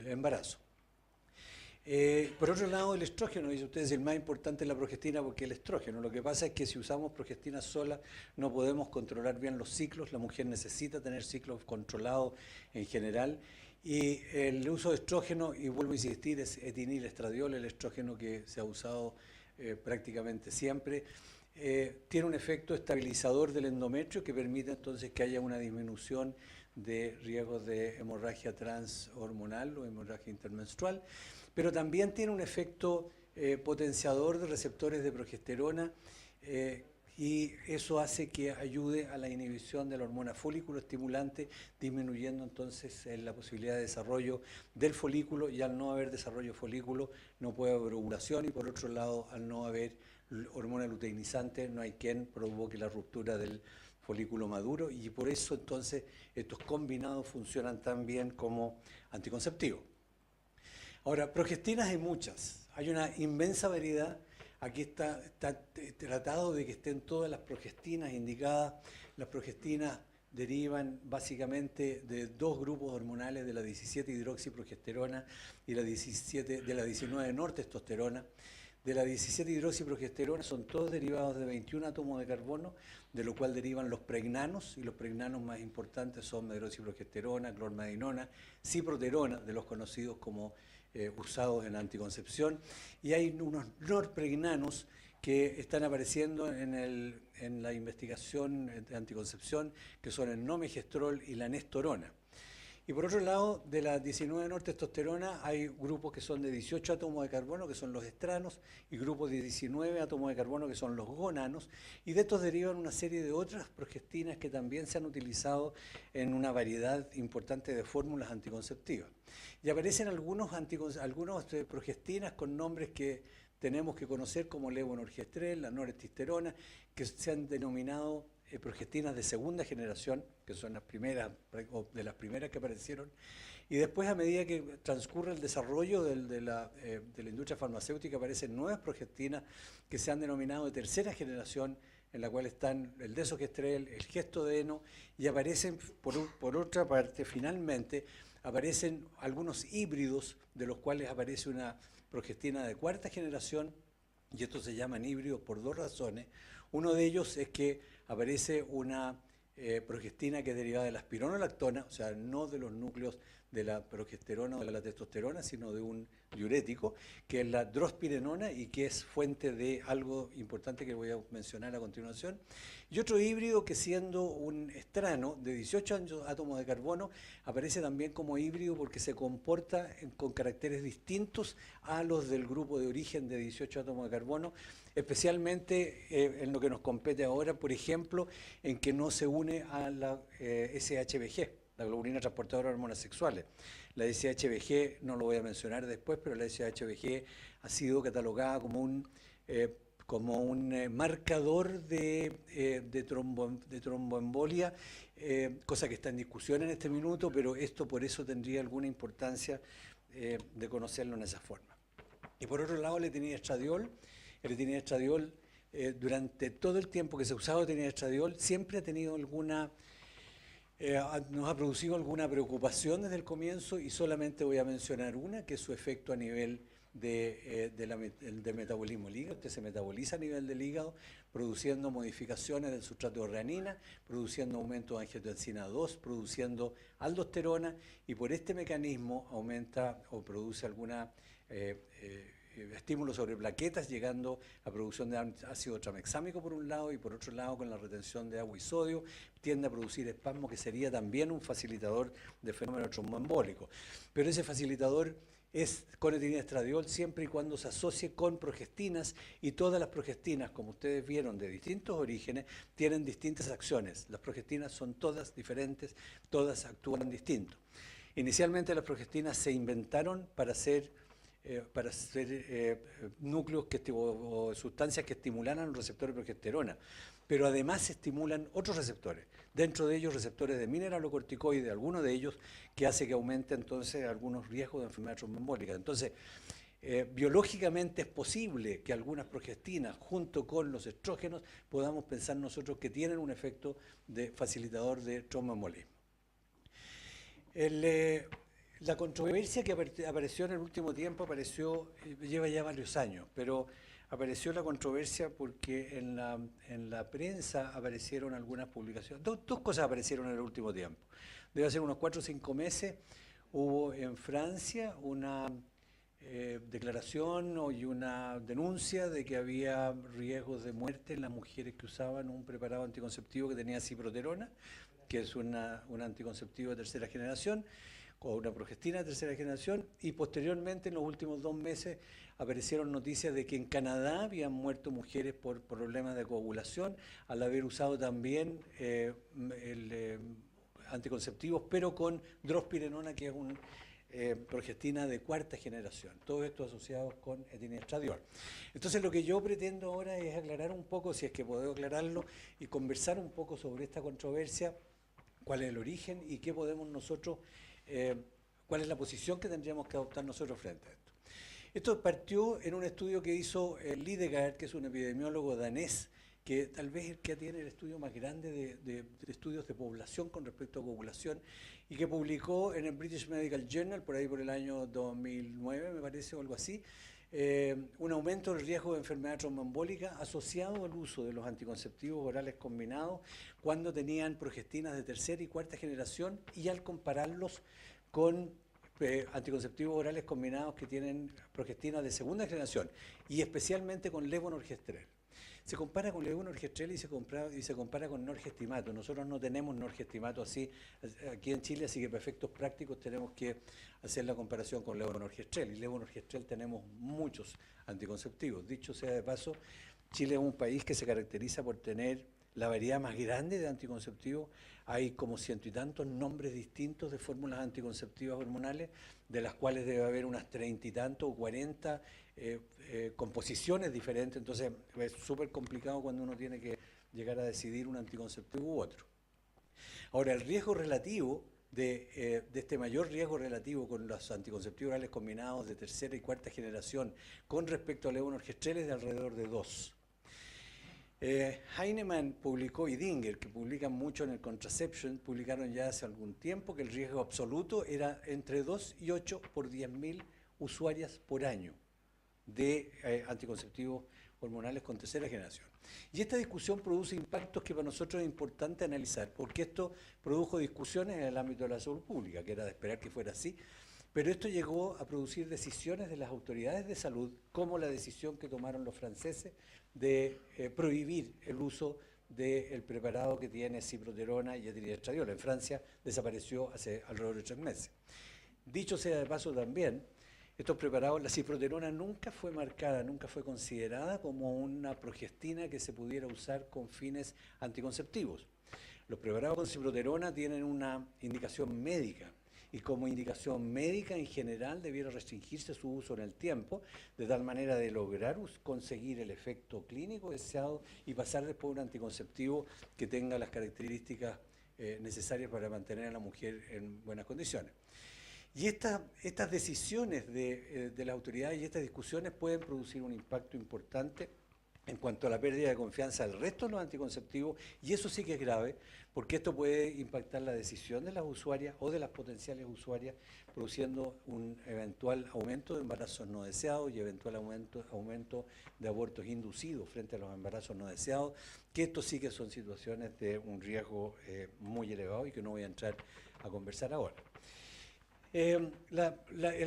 D: embarazo. Por otro lado, el estrógeno, dice usted, es el más importante en la progestina porque el estrógeno. Lo que pasa es que si usamos progestina sola no podemos controlar bien los ciclos. La mujer necesita tener ciclos controlados en general. Y el uso de estrógeno, y vuelvo a insistir, es etinil-estradiol, el estrógeno que se ha usado prácticamente siempre. Tiene un efecto estabilizador del endometrio que permite entonces que haya una disminución de riesgos de hemorragia transhormonal o hemorragia intermenstrual, pero también tiene un efecto potenciador de receptores de progesterona y eso hace que ayude a la inhibición de la hormona folículo estimulante, disminuyendo entonces la posibilidad de desarrollo del folículo, y al no haber desarrollo folículo no puede haber ovulación, y por otro lado, al no haber hormona luteinizante no hay quien provoque la ruptura del folículo maduro, y por eso entonces estos combinados funcionan tan bien como anticonceptivos. Ahora, progestinas hay muchas, hay una inmensa variedad. Aquí está tratado de que estén todas las progestinas indicadas. Las progestinas derivan básicamente de dos grupos hormonales, de la 17-hidroxiprogesterona y de la 19-nortestosterona. De la 17-hidroxiprogesterona son todos derivados de 21 átomos de carbono, de lo cual derivan los pregnanos, y los pregnanos más importantes son medroxiprogesterona, clormadinona, ciproterona, de los conocidos como usados en anticoncepción, y hay unos norpregnanos que están apareciendo en la investigación de anticoncepción, que son el nomegestrol y la nestorona. Y por otro lado, de la 19-nortestosterona hay grupos que son de 18 átomos de carbono, que son los estranos, y grupos de 19 átomos de carbono, que son los gonanos, y de estos derivan una serie de otras progestinas que también se han utilizado en una variedad importante de fórmulas anticonceptivas. Y aparecen algunos progestinas con nombres que tenemos que conocer, como levonorgestrel, la norestesterona, que se han denominado progestinas de segunda generación, que son las primeras, o de las primeras que aparecieron, y después, a medida que transcurre el desarrollo de la industria farmacéutica, aparecen nuevas progestinas que se han denominado de tercera generación, en la cual están el desogestrel, el gestodeno, y aparecen, por otra parte, finalmente, aparecen algunos híbridos, de los cuales aparece una progestina de cuarta generación, y estos se llaman híbridos por dos razones. Uno de ellos es que aparece una progestina que es derivada de la espironolactona, o sea, no de los núcleos de la progesterona o de la testosterona, sino de un diurético, que es la drospirenona, y que es fuente de algo importante que voy a mencionar a continuación. Y otro híbrido que, siendo un estrano de 18 átomos de carbono, aparece también como híbrido porque se comporta con caracteres distintos a los del grupo de origen de 18 átomos de carbono, especialmente en lo que nos compete ahora, por ejemplo, en que no se une a la SHBG, la globulina transportadora de hormonas sexuales. La SHBG, no lo voy a mencionar después, pero la SHBG ha sido catalogada como un marcador de tromboembolia, cosa que está en discusión en este minuto, pero esto por eso tendría alguna importancia de conocerlo en esa forma. Y por otro lado, el etinilestradiol, durante todo el tiempo que se ha usado etinilestradiol, siempre ha tenido nos ha producido alguna preocupación desde el comienzo, y solamente voy a mencionar una, que es su efecto a nivel del metabolismo del hígado. Este se metaboliza a nivel del hígado, produciendo modificaciones del sustrato de renina, produciendo aumento de angiotensina 2, produciendo aldosterona, y por este mecanismo aumenta o produce alguna estímulo sobre plaquetas, llegando a producción de ácido tranexámico por un lado, y por otro lado, con la retención de agua y sodio, tiende a producir espasmo, que sería también un facilitador del fenómeno tromboembólico. Pero ese facilitador es con etinilestradiol siempre y cuando se asocie con progestinas, y todas las progestinas, como ustedes vieron, de distintos orígenes, tienen distintas acciones. Las progestinas son todas diferentes, todas actúan distinto. Inicialmente las progestinas se inventaron para hacer núcleos o sustancias que estimularan los receptores de progesterona, pero además se estimulan otros receptores, dentro de ellos receptores de mineralocorticoides, algunos de ellos que hace que aumente entonces algunos riesgos de enfermedad tromboembólica. Entonces, biológicamente es posible que algunas progestinas, junto con los estrógenos, podamos pensar nosotros que tienen un efecto de facilitador de tromboembolismo. La controversia que apareció en el último tiempo lleva ya varios años, pero apareció la controversia porque en la prensa aparecieron algunas publicaciones. Dos cosas aparecieron en el último tiempo. Debe ser unos 4 o 5 meses. Hubo en Francia una declaración y una denuncia de que había riesgos de muerte en las mujeres que usaban un preparado anticonceptivo que tenía ciproterona, que es un anticonceptivo de tercera generación, o una progestina de tercera generación, y posteriormente en los últimos 2 meses aparecieron noticias de que en Canadá habían muerto mujeres por problemas de coagulación al haber usado también anticonceptivos, pero con drospirenona, que es una progestina de 4ª generación. Todo esto asociado con ethinestradiol. Entonces lo que yo pretendo ahora es aclarar un poco, si es que puedo aclararlo, y conversar un poco sobre esta controversia, cuál es el origen y qué podemos nosotros, cuál es la posición que tendríamos que adoptar nosotros frente a esto. Esto partió en un estudio que hizo Lidegaard, que es un epidemiólogo danés, que tal vez es el que tiene el estudio más grande de estudios de población con respecto a población, y que publicó en el British Medical Journal, por ahí por el año 2009, me parece, o algo así, un aumento del riesgo de enfermedad tromboembólica asociado al uso de los anticonceptivos orales combinados cuando tenían progestinas de 3ª y 4ª generación, y al compararlos con anticonceptivos orales combinados que tienen progestinas de 2ª generación, y especialmente con levonorgestrel. Se compara con levonorgestrel y se compara con norgestimato. Nosotros no tenemos norgestimato así aquí en Chile, así que para efectos prácticos tenemos que hacer la comparación con levonorgestrel. Y levonorgestrel tenemos muchos anticonceptivos. Dicho sea de paso, Chile es un país que se caracteriza por tener la variedad más grande de anticonceptivos. Hay como 100 y tantos nombres distintos de fórmulas anticonceptivas hormonales, de las cuales debe haber unas 30 y tantos o 40 composiciones diferentes. Entonces es súper complicado cuando uno tiene que llegar a decidir un anticonceptivo u otro. Ahora, el riesgo relativo de este mayor riesgo relativo con los anticonceptivos orales combinados de 3ª y 4ª generación con respecto al levonorgestrel es de alrededor de 2. Heinemann publicó, y Dinger, que publican mucho en el Contraception, publicaron ya hace algún tiempo que el riesgo absoluto era entre 2 y 8 por 10.000 usuarias por año de anticonceptivos hormonales con 3ª generación. Y esta discusión produce impactos que para nosotros es importante analizar, porque esto produjo discusiones en el ámbito de la salud pública, que era de esperar que fuera así, pero esto llegó a producir decisiones de las autoridades de salud, como la decisión que tomaron los franceses de prohibir el uso del preparado que tiene ciproterona y ethinestradiol. En Francia desapareció hace alrededor de 3 meses. Dicho sea de paso también, estos preparados, la ciproterona nunca fue marcada, nunca fue considerada como una progestina que se pudiera usar con fines anticonceptivos. Los preparados con ciproterona tienen una indicación médica, y como indicación médica en general debiera restringirse su uso en el tiempo, de tal manera de lograr conseguir el efecto clínico deseado y pasar después a un anticonceptivo que tenga las características necesarias para mantener a la mujer en buenas condiciones. Y estas decisiones de las autoridades y estas discusiones pueden producir un impacto importante en cuanto a la pérdida de confianza del resto de los anticonceptivos, y eso sí que es grave, porque esto puede impactar la decisión de las usuarias o de las potenciales usuarias, produciendo un eventual aumento de embarazos no deseados y eventual aumento de abortos inducidos frente a los embarazos no deseados, que esto sí que son situaciones de un riesgo muy elevado y que no voy a entrar a conversar ahora. El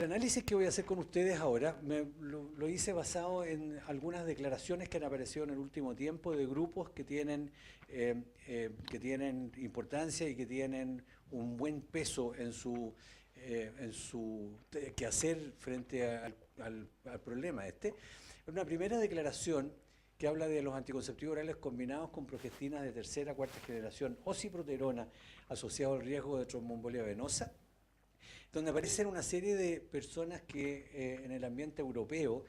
D: análisis que voy a hacer con ustedes ahora lo hice basado en algunas declaraciones que han aparecido en el último tiempo de grupos que tienen importancia y que tienen un buen peso en su quehacer frente al problema este. Una primera declaración que habla de los anticonceptivos orales combinados con progestinas de 3ª, 4ª generación o ciproterona asociado al riesgo de tromboembolia venosa. donde aparecen una serie de personas que en el ambiente europeo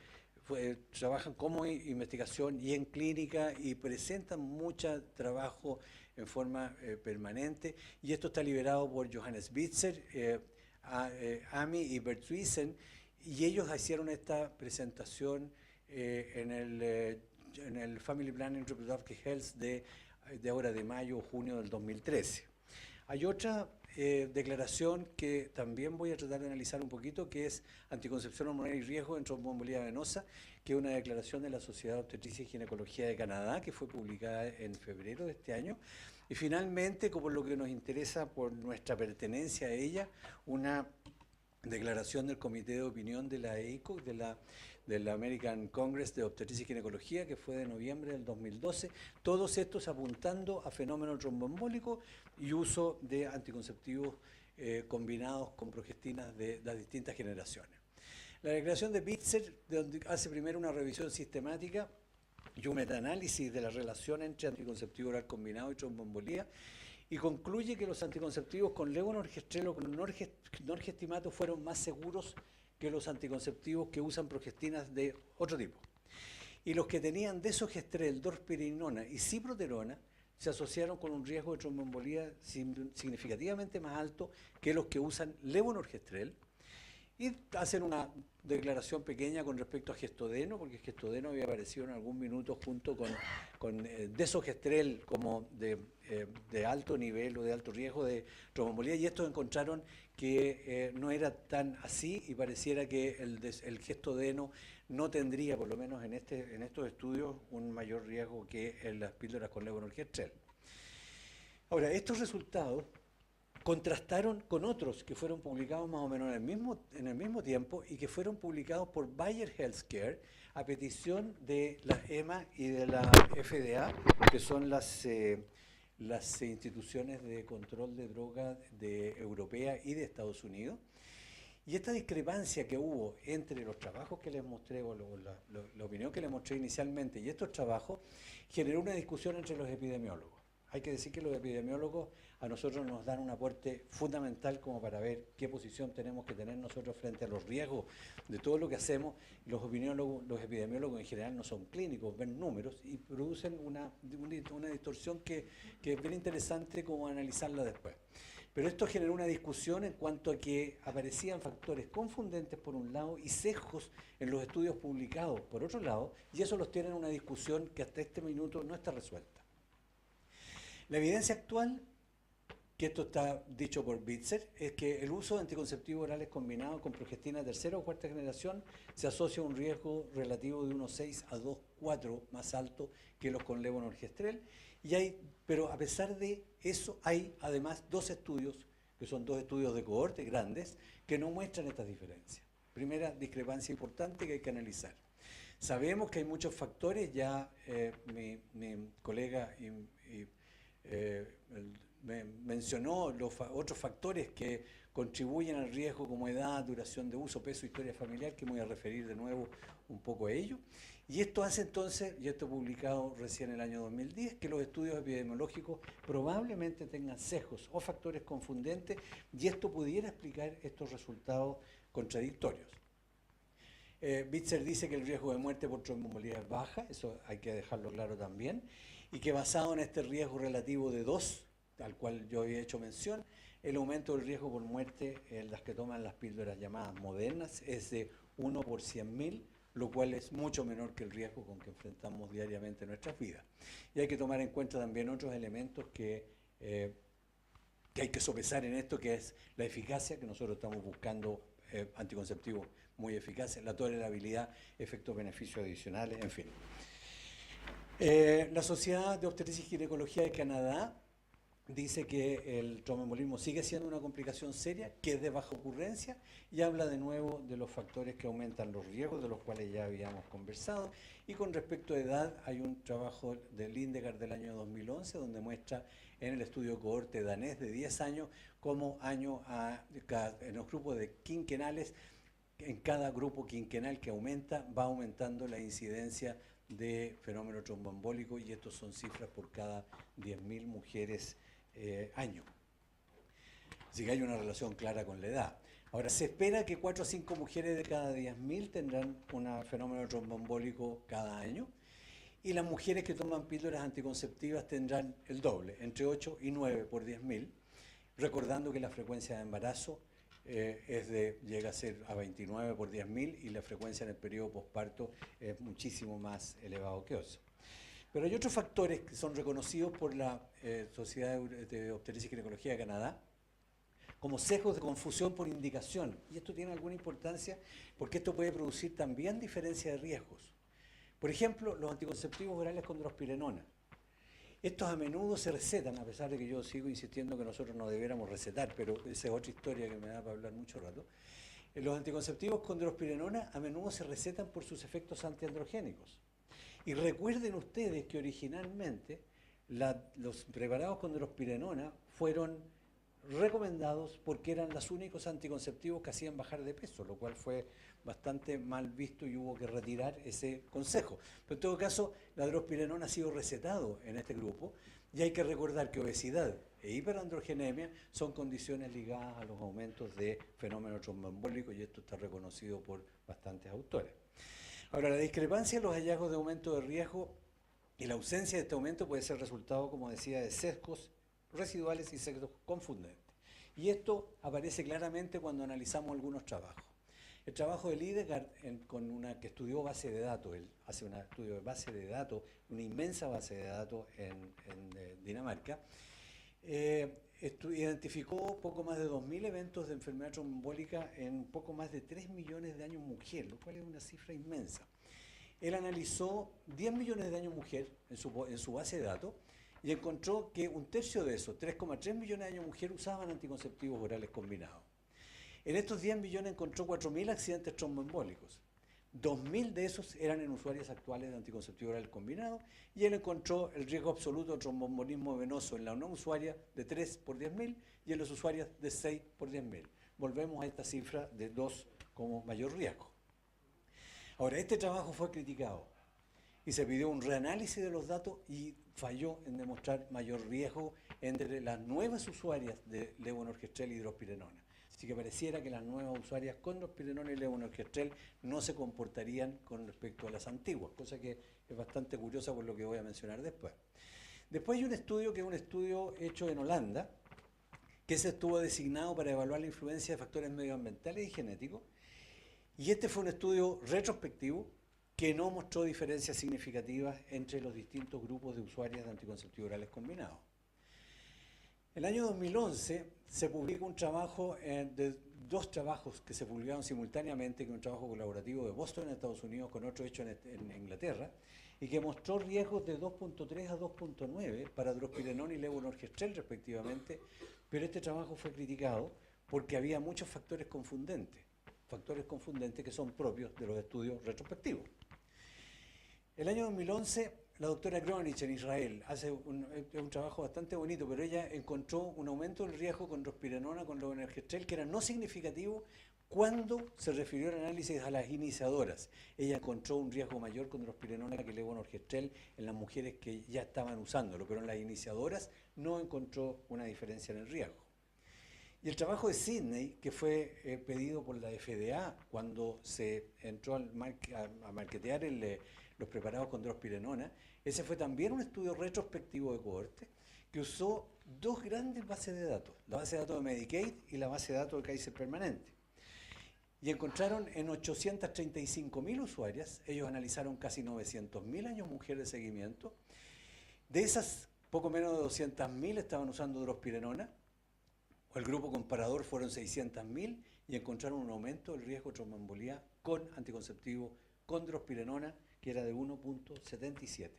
D: trabajan como investigación y en clínica y presentan mucho trabajo en forma permanente, y esto está liderado por Johannes Bitzer, Ami y Bert Wiesen, y ellos hicieron esta presentación en el Family Planning Reproductive Health de ahora de mayo o junio del 2013. Hay otra declaración que también voy a tratar de analizar un poquito, que es Anticoncepción hormonal y riesgo en tromboembolía venosa, que es una declaración de la Sociedad de Obstetricia y Ginecología de Canadá, que fue publicada en febrero de este año. Y finalmente, como lo que nos interesa por nuestra pertenencia a ella, una declaración del Comité de Opinión de la AACO, de la American Congress de Obstetricia y Ginecología, que fue de noviembre del 2012, todos estos apuntando a fenómeno tromboembólico y uso de anticonceptivos combinados con progestinas de las distintas generaciones. La declaración de Bitzer, donde hace primero una revisión sistemática y un metaanálisis de la relación entre anticonceptivo oral combinado y tromboembolía, y concluye que los anticonceptivos con levonorgestrel o con norgestimato fueron más seguros que los anticonceptivos que usan progestinas de otro tipo. Y los que tenían desogestrel, dorspirinona y ciproterona se asociaron con un riesgo de tromboembolía significativamente más alto que los que usan levonorgestrel. Y hacen una declaración pequeña con respecto a gestodeno, porque gestodeno había aparecido en algún minuto junto con desogestrel como de alto nivel o de alto riesgo de tromboembolía, y estos encontraron que no era tan así y pareciera que el gestodeno no tendría, por lo menos en estos estudios, un mayor riesgo que en las píldoras con levonorgestrel. Ahora, estos resultados contrastaron con otros que fueron publicados más o menos en el mismo tiempo y que fueron publicados por Bayer Healthcare a petición de la EMA y de la FDA, que son las instituciones de control de drogas europea y de Estados Unidos. Y esta discrepancia que hubo entre los trabajos que les mostré, o la opinión que les mostré inicialmente, y estos trabajos, generó una discusión entre los epidemiólogos. Hay que decir que los epidemiólogos a nosotros nos dan un aporte fundamental como para ver qué posición tenemos que tener nosotros frente a los riesgos de todo lo que hacemos. Los epidemiólogos en general no son clínicos, ven números y producen una distorsión que es bien interesante como analizarla después. Pero esto generó una discusión en cuanto a que aparecían factores confundentes por un lado y sesgos en los estudios publicados por otro lado, y eso los tiene en una discusión que hasta este minuto no está resuelta. La evidencia actual, que esto está dicho por Bitzer, es que el uso de anticonceptivos orales combinados con progestina de tercera o cuarta generación se asocia a un riesgo relativo de 1,6 a 2,4 más alto que los con levonorgestrel. Pero a pesar de eso, hay además dos estudios, que son dos estudios de cohortes grandes, que no muestran estas diferencias. Primera discrepancia importante que hay que analizar. Sabemos que hay muchos factores, ya mi colega me mencionó los otros factores que contribuyen al riesgo como edad, duración de uso, peso, historia familiar, que me voy a referir de nuevo un poco a ello. Y esto hace entonces, y esto publicado recién en el año 2010, que los estudios epidemiológicos probablemente tengan sesgos o factores confundentes, y esto pudiera explicar estos resultados contradictorios. Bitzer dice que el riesgo de muerte por tromboembolía es baja, eso hay que dejarlo claro también, y que basado en este riesgo relativo de 2, al cual yo había hecho mención, el aumento del riesgo por muerte en las que toman las píldoras llamadas modernas es de 1 por 100.000, lo cual es mucho menor que el riesgo con que enfrentamos diariamente nuestras vidas. Y hay que tomar en cuenta también otros elementos que hay que sopesar en esto, que es la eficacia, que nosotros estamos buscando anticonceptivos muy eficaces, la tolerabilidad, efectos beneficios adicionales, en fin. La Sociedad de Obstetricia y Ginecología de Canadá dice que el tromboembolismo sigue siendo una complicación seria, que es de baja ocurrencia, y habla de nuevo de los factores que aumentan los riesgos, de los cuales ya habíamos conversado. Y con respecto a edad, hay un trabajo de Lindegard del año 2011, donde muestra en el estudio cohorte danés de 10 años, cómo en los grupos de quinquenales, en cada grupo quinquenal que aumenta, va aumentando la incidencia de fenómeno tromboembólico, y estos son cifras por cada 10.000 mujeres año. Así que hay una relación clara con la edad. Ahora, se espera que 4 o 5 mujeres de cada 10.000 tendrán un fenómeno tromboembólico cada año, y las mujeres que toman píldoras anticonceptivas tendrán el doble, entre 8 y 9 por 10.000, recordando que la frecuencia de embarazo llega a ser a 29 por 10.000 y la frecuencia en el periodo posparto es muchísimo más elevado que eso. Pero hay otros factores que son reconocidos por la Sociedad de Obstetricia y Ginecología de Canadá como sesgos de confusión por indicación. Y esto tiene alguna importancia porque esto puede producir también diferencia de riesgos. Por ejemplo, los anticonceptivos orales con drospirenona. Estos a menudo se recetan, a pesar de que yo sigo insistiendo que nosotros no debiéramos recetar, pero esa es otra historia que me da para hablar mucho rato. Los anticonceptivos con drospirenona a menudo se recetan por sus efectos antiandrogénicos. Y recuerden ustedes que originalmente los preparados con drospirenona fueron recomendados porque eran los únicos anticonceptivos que hacían bajar de peso, lo cual fue bastante mal visto y hubo que retirar ese consejo. Pero en todo caso, la drospirenona ha sido recetado en este grupo y hay que recordar que obesidad e hiperandrogenemia son condiciones ligadas a los aumentos de fenómenos tromboembólicos, y esto está reconocido por bastantes autores. Ahora, la discrepancia en los hallazgos de aumento de riesgo y la ausencia de este aumento puede ser resultado, como decía, de sesgos residuales y sesgos confundentes. Y esto aparece claramente cuando analizamos algunos trabajos. El trabajo de Lidegaard, que estudió base de datos, él hace un estudio de base de datos, una inmensa base de datos en Dinamarca, identificó poco más de 2.000 eventos de enfermedad tromboembólica en poco más de 3 millones de daños mujer, lo cual es una cifra inmensa. Él analizó 10 millones de daños mujer en su base de datos y encontró que un tercio de esos, 3,3 millones de daños mujer, usaban anticonceptivos orales combinados. En estos 10 millones encontró 4.000 accidentes tromboembólicos. 2.000 de esos eran en usuarias actuales de anticonceptivos orales combinados, y él encontró el riesgo absoluto de tromboembolismo venoso en la no usuaria de 3 por 10.000 y en las usuarias de 6 por 10.000. Volvemos a esta cifra de 2 como mayor riesgo. Ahora, este trabajo fue criticado y se pidió un reanálisis de los datos y falló en demostrar mayor riesgo entre las nuevas usuarias de levonorgestrel y drospirenona. Así que pareciera que las nuevas usuarias con drospirenona y levonorgestrel no se comportarían con respecto a las antiguas, cosa que es bastante curiosa por lo que voy a mencionar después. Después hay un estudio que es un estudio hecho en Holanda, que se estuvo designado para evaluar la influencia de factores medioambientales y genéticos, y este fue un estudio retrospectivo que no mostró diferencias significativas entre los distintos grupos de usuarias de anticonceptivos orales combinados. En el año 2011 se publicó un trabajo de 2 trabajos que se publicaron simultáneamente, que es un trabajo colaborativo de Boston en Estados Unidos con otro hecho en Inglaterra, y que mostró riesgos de 2.3 a 2.9 para drospirenona y levonorgestrel respectivamente, pero este trabajo fue criticado porque había muchos factores confundentes que son propios de los estudios retrospectivos. El año 2011, la doctora Gronich en Israel hace un trabajo bastante bonito, pero ella encontró un aumento del riesgo con drospirenona, con levonorgestrel, que era no significativo cuando se refirió al análisis a las iniciadoras. Ella encontró un riesgo mayor con drospirenona que levonorgestrel en las mujeres que ya estaban usándolo, pero en las iniciadoras no encontró una diferencia en el riesgo. Y el trabajo de Sydney, que fue pedido por la FDA cuando se entró a marketear los preparados con drospirenona, ese fue también un estudio retrospectivo de cohorte que usó 2 grandes bases de datos, la base de datos de Medicaid y la base de datos de Kaiser Permanente. Y encontraron en 835.000 usuarias, ellos analizaron casi 900.000 años mujer de seguimiento, de esas poco menos de 200.000 estaban usando drospirenona, el grupo comparador fueron 600.000 y encontraron un aumento del riesgo de tromboembolía con anticonceptivo con drospirenona, que era de 1.77.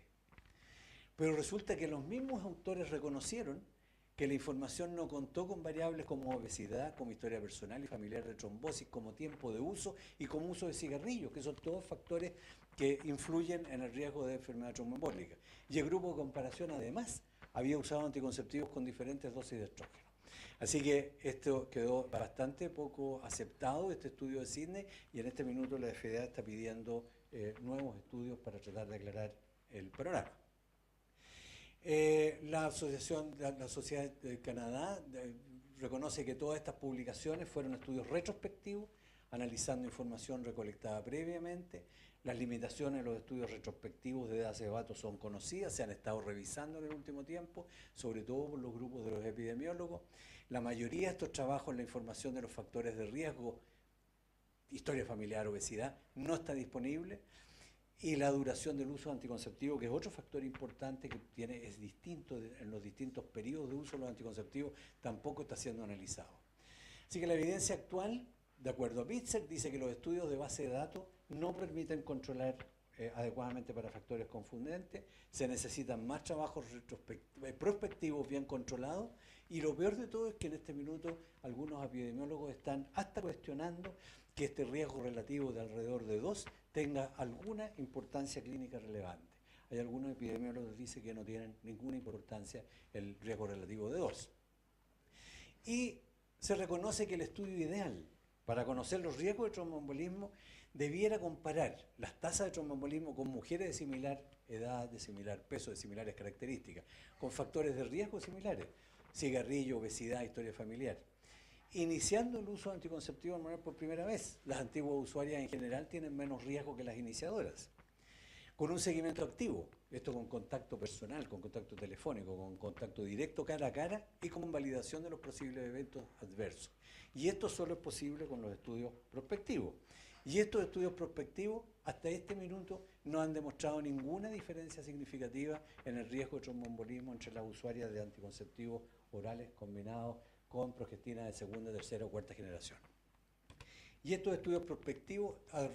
D: Pero resulta que los mismos autores reconocieron que la información no contó con variables como obesidad, como historia personal y familiar de trombosis, como tiempo de uso y como uso de cigarrillos, que son todos factores que influyen en el riesgo de enfermedad tromboembólica. Y el grupo de comparación, además, había usado anticonceptivos con diferentes dosis de estrógeno. Así que esto quedó bastante poco aceptado, este estudio de Sydney, y en este minuto la FDA está pidiendo nuevos estudios para tratar de aclarar el panorama. La Sociedad de Canadá reconoce que todas estas publicaciones fueron estudios retrospectivos, analizando información recolectada previamente. Las limitaciones de los estudios retrospectivos de base de datos son conocidas, se han estado revisando en el último tiempo, sobre todo por los grupos de los epidemiólogos. La mayoría de estos trabajos, la información de los factores de riesgo, historia familiar, obesidad, no está disponible. Y la duración del uso anticonceptivo, que es otro factor importante que es distinto en los distintos periodos de uso de los anticonceptivos, tampoco está siendo analizado. Así que la evidencia actual, de acuerdo a Pitzer, dice que los estudios de base de datos no permiten controlar adecuadamente para factores confundentes, se necesitan más trabajos prospectivos bien controlados, y lo peor de todo es que en este minuto algunos epidemiólogos están hasta cuestionando que este riesgo relativo de alrededor de 2 tenga alguna importancia clínica relevante. Hay algunos epidemiólogos que dicen que no tienen ninguna importancia el riesgo relativo de 2. Y se reconoce que el estudio ideal para conocer los riesgos de tromboembolismo debiera comparar las tasas de tromboembolismo con mujeres de similar edad, de similar peso, de similares características, con factores de riesgo similares, cigarrillo, obesidad, historia familiar. Iniciando el uso de anticonceptivos hormonales por primera vez, las antiguas usuarias en general tienen menos riesgo que las iniciadoras. Con un seguimiento activo, esto con contacto personal, con contacto telefónico, con contacto directo cara a cara y con validación de los posibles eventos adversos. Y esto solo es posible con los estudios prospectivos. Y estos estudios prospectivos, hasta este minuto, no han demostrado ninguna diferencia significativa en el riesgo de tromboembolismo entre las usuarias de anticonceptivos orales combinados con progestina de segunda, tercera o cuarta generación. Y estos estudios prospectivos, a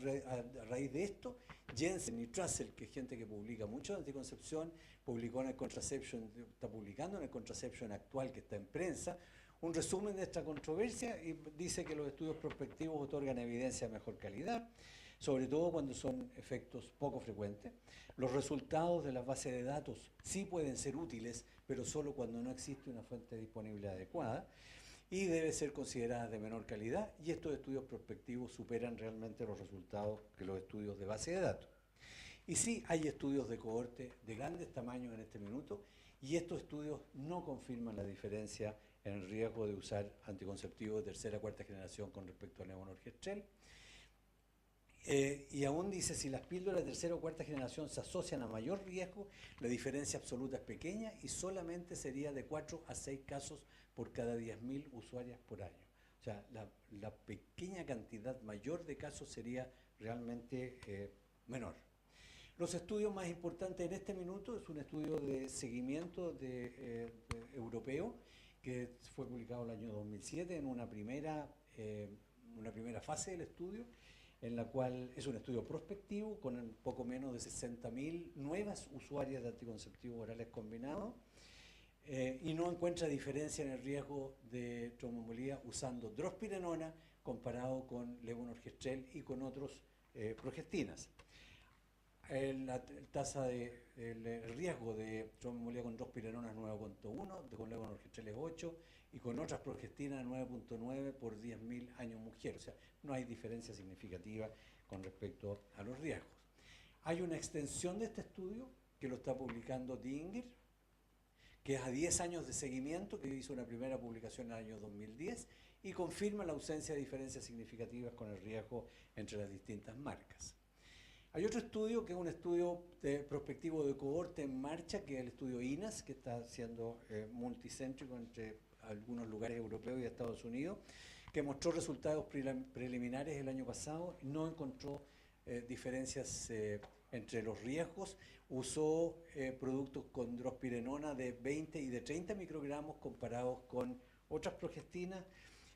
D: raíz de esto, Jensen y Trussell, que es gente que publica mucho de anticoncepción, publicó en el Contraception, está publicando en el Contraception actual que está en prensa, un resumen de esta controversia y dice que los estudios prospectivos otorgan evidencia de mejor calidad, sobre todo cuando son efectos poco frecuentes. Los resultados de las bases de datos sí pueden ser útiles, pero solo cuando no existe una fuente disponible adecuada, y debe ser considerada de menor calidad, y estos estudios prospectivos superan realmente los resultados que los estudios de base de datos. Y sí, hay estudios de cohorte de grandes tamaños en este minuto, y estos estudios no confirman la diferencia en el riesgo de usar anticonceptivos de tercera o cuarta generación con respecto al levonorgestrel. Y aún dice, si las píldoras de tercera o cuarta generación se asocian a mayor riesgo, la diferencia absoluta es pequeña y solamente sería de 4 a 6 casos por cada 10.000 usuarias por año. O sea, la pequeña cantidad mayor de casos sería realmente menor. Los estudios más importantes en este minuto es un estudio de seguimiento europeo que fue publicado el año 2007 en una primera fase del estudio, en la cual es un estudio prospectivo con un poco menos de 60.000 nuevas usuarias de anticonceptivos orales combinados y no encuentra diferencia en el riesgo de tromboembolía usando drospirenona comparado con levonorgestrel y con otros progestinas. La tasa el riesgo de tromboembolía con drospirenona es 9.1, con levonorgestrel es 8 y con otras progestinas 9.9 por 10.000 años mujer. O sea, no hay diferencia significativa con respecto a los riesgos. Hay una extensión de este estudio que lo está publicando Dinger, que es a 10 años de seguimiento, que hizo una primera publicación en el año 2010 y confirma la ausencia de diferencias significativas con el riesgo entre las distintas marcas. Hay otro estudio que es un estudio prospectivo de cohorte en marcha, que es el estudio INAS, que está siendo multicéntrico entre algunos lugares europeos y Estados Unidos, que mostró resultados preliminares el año pasado, no encontró diferencias entre los riesgos, usó productos con drospirenona de 20 y de 30 microgramos comparados con otras progestinas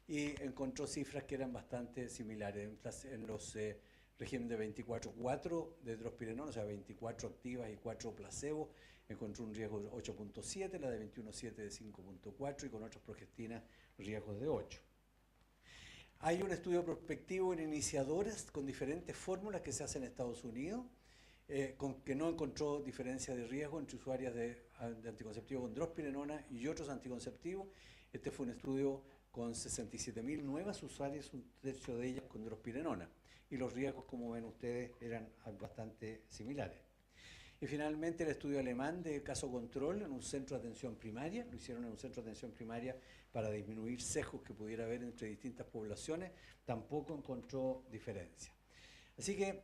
D: y encontró cifras que eran bastante similares en los régimen de 24-4 de drospirenona, o sea, 24 activas y 4 placebo, encontró un riesgo de 8.7, la de 21.7 de 5.4 y con otras progestinas riesgos de 8. Hay un estudio prospectivo en iniciadoras con diferentes fórmulas que se hacen en Estados Unidos, que no encontró diferencia de riesgo entre usuarias de anticonceptivos con drospirenona y otros anticonceptivos. Este fue un estudio con 67.000 nuevas usuarias, un tercio de ellas con drospirenona. Y los riesgos, como ven ustedes, eran bastante similares. Y finalmente el estudio alemán de caso control en un centro de atención primaria, lo hicieron en un centro de atención primaria para disminuir sesgos que pudiera haber entre distintas poblaciones, tampoco encontró diferencia. Así que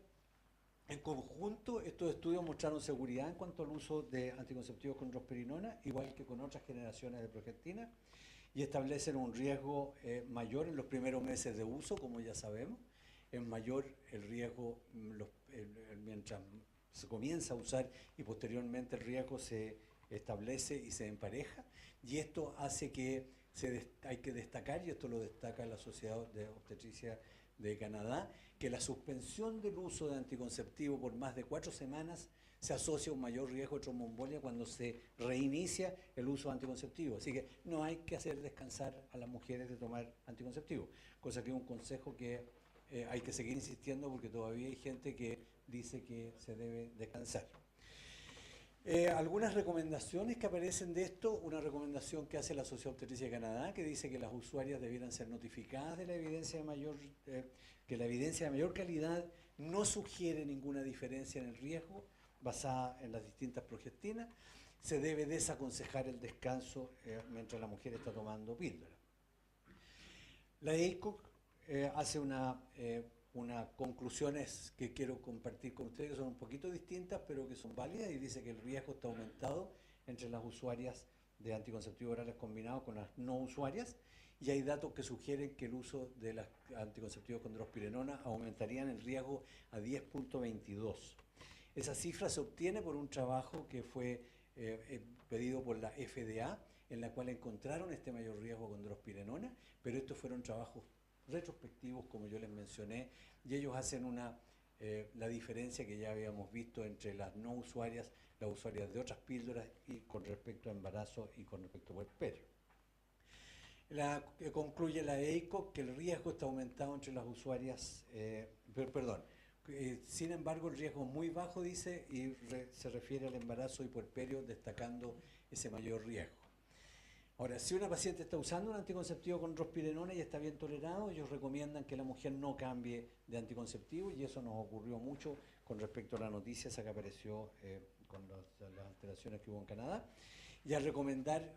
D: en conjunto estos estudios mostraron seguridad en cuanto al uso de anticonceptivos con drospirenona, igual que con otras generaciones de progestina, y establecen un riesgo mayor en los primeros meses de uso, como ya sabemos. Es mayor el riesgo mientras se comienza a usar y posteriormente el riesgo se establece y se empareja, y esto hace que hay que destacar, y esto lo destaca la Sociedad de Obstetricia de Canadá, que la suspensión del uso de anticonceptivo por más de 4 semanas se asocia a un mayor riesgo de tromboembolia cuando se reinicia el uso de anticonceptivo. Así que no hay que hacer descansar a las mujeres de tomar anticonceptivo, cosa que es un consejo que hay que seguir insistiendo porque todavía hay gente que dice que se debe descansar. Algunas recomendaciones que aparecen de esto, una recomendación que hace la Sociedad Obstetricia de Canadá, que dice que las usuarias debieran ser notificadas de la evidencia de mayor, que la evidencia de mayor calidad no sugiere ninguna diferencia en el riesgo basada en las distintas progestinas. Se debe desaconsejar el descanso mientras la mujer está tomando píldora. La ACOG hace unas conclusiones que quiero compartir con ustedes, que son un poquito distintas, pero que son válidas, y dice que el riesgo está aumentado entre las usuarias de anticonceptivos orales combinados con las no usuarias, y hay datos que sugieren que el uso de los anticonceptivos con drospirenona aumentarían el riesgo a 10.22. Esa cifra se obtiene por un trabajo que fue pedido por la FDA, en la cual encontraron este mayor riesgo con drospirenona, pero estos fueron trabajos retrospectivos, como yo les mencioné, y ellos hacen la diferencia que ya habíamos visto entre las no usuarias, las usuarias de otras píldoras y con respecto a embarazo y con respecto a puerperio. Concluye la EICO que el riesgo está aumentado entre las usuarias, sin embargo el riesgo es muy bajo, dice, y se refiere al embarazo y puerperio, destacando ese mayor riesgo. Ahora, si una paciente está usando un anticonceptivo con drospirenona y está bien tolerado, ellos recomiendan que la mujer no cambie de anticonceptivo, y eso nos ocurrió mucho con respecto a la noticia esa que apareció con las alteraciones que hubo en Canadá. Y al recomendar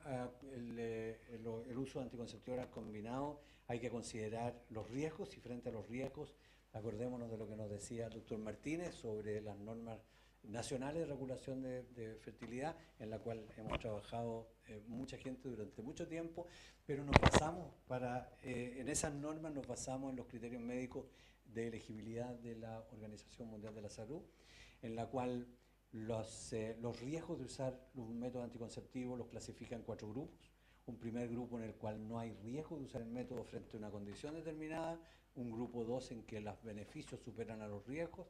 D: el uso de anticonceptivo oral combinado, hay que considerar los riesgos, y frente a los riesgos, acordémonos de lo que nos decía el doctor Martínez sobre las normas nacionales de regulación de fertilidad, en la cual hemos trabajado mucha gente durante mucho tiempo, pero nos basamos en esas normas nos basamos en los criterios médicos de elegibilidad de la Organización Mundial de la Salud, en la cual los riesgos de usar un método anticonceptivo los clasifica en 4 grupos. Un primer grupo en el cual no hay riesgo de usar el método frente a una condición determinada, un grupo 2 en que los beneficios superan a los riesgos,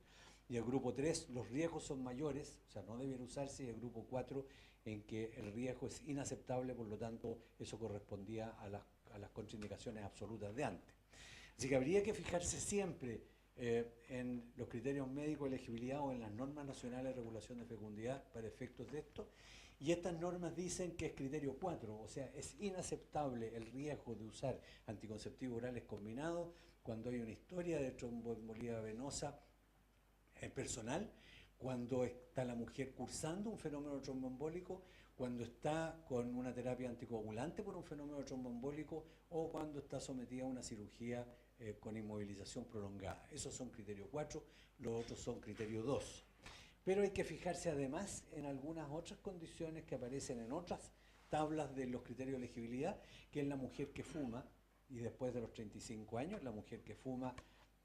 D: y el grupo 3, los riesgos son mayores, o sea, no debiera usarse, y el grupo 4, en que el riesgo es inaceptable, por lo tanto, eso correspondía a las contraindicaciones absolutas de antes. Así que habría que fijarse siempre en los criterios médicos de elegibilidad o en las normas nacionales de regulación de fecundidad para efectos de esto, y estas normas dicen que es criterio 4, o sea, es inaceptable el riesgo de usar anticonceptivos orales combinados cuando hay una historia de tromboembolía venosa personal, cuando está la mujer cursando un fenómeno tromboembólico, cuando está con una terapia anticoagulante por un fenómeno tromboembólico, o cuando está sometida a una cirugía con inmovilización prolongada. Esos son criterio 4, los otros son criterio 2. Pero hay que fijarse además en algunas otras condiciones que aparecen en otras tablas de los criterios de elegibilidad, que es la mujer que fuma, y después de los 35 años, la mujer que fuma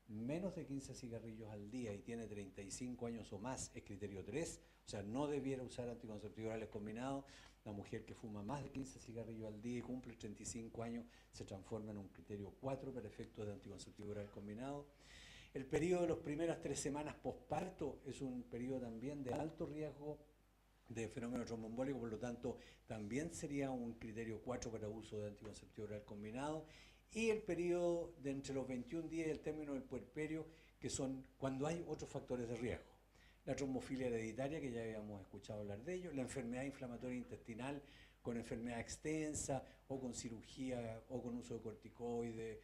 D: menos de 15 cigarrillos al día y tiene 35 años o más, es criterio 3, o sea, no debiera usar anticonceptivos orales combinados. La mujer que fuma más de 15 cigarrillos al día y cumple 35 años se transforma en un criterio 4 para efectos de anticonceptivo oral combinado. El periodo de las primeras 3 semanas posparto es un periodo también de alto riesgo de fenómeno tromboembólico, por lo tanto también sería un criterio 4 para uso de anticonceptivo oral combinado. Y el periodo de entre los 21 días y el término del puerperio, que son cuando hay otros factores de riesgo. La trombofilia hereditaria, que ya habíamos escuchado hablar de ello, la enfermedad inflamatoria intestinal con enfermedad extensa o con cirugía o con uso de corticoides,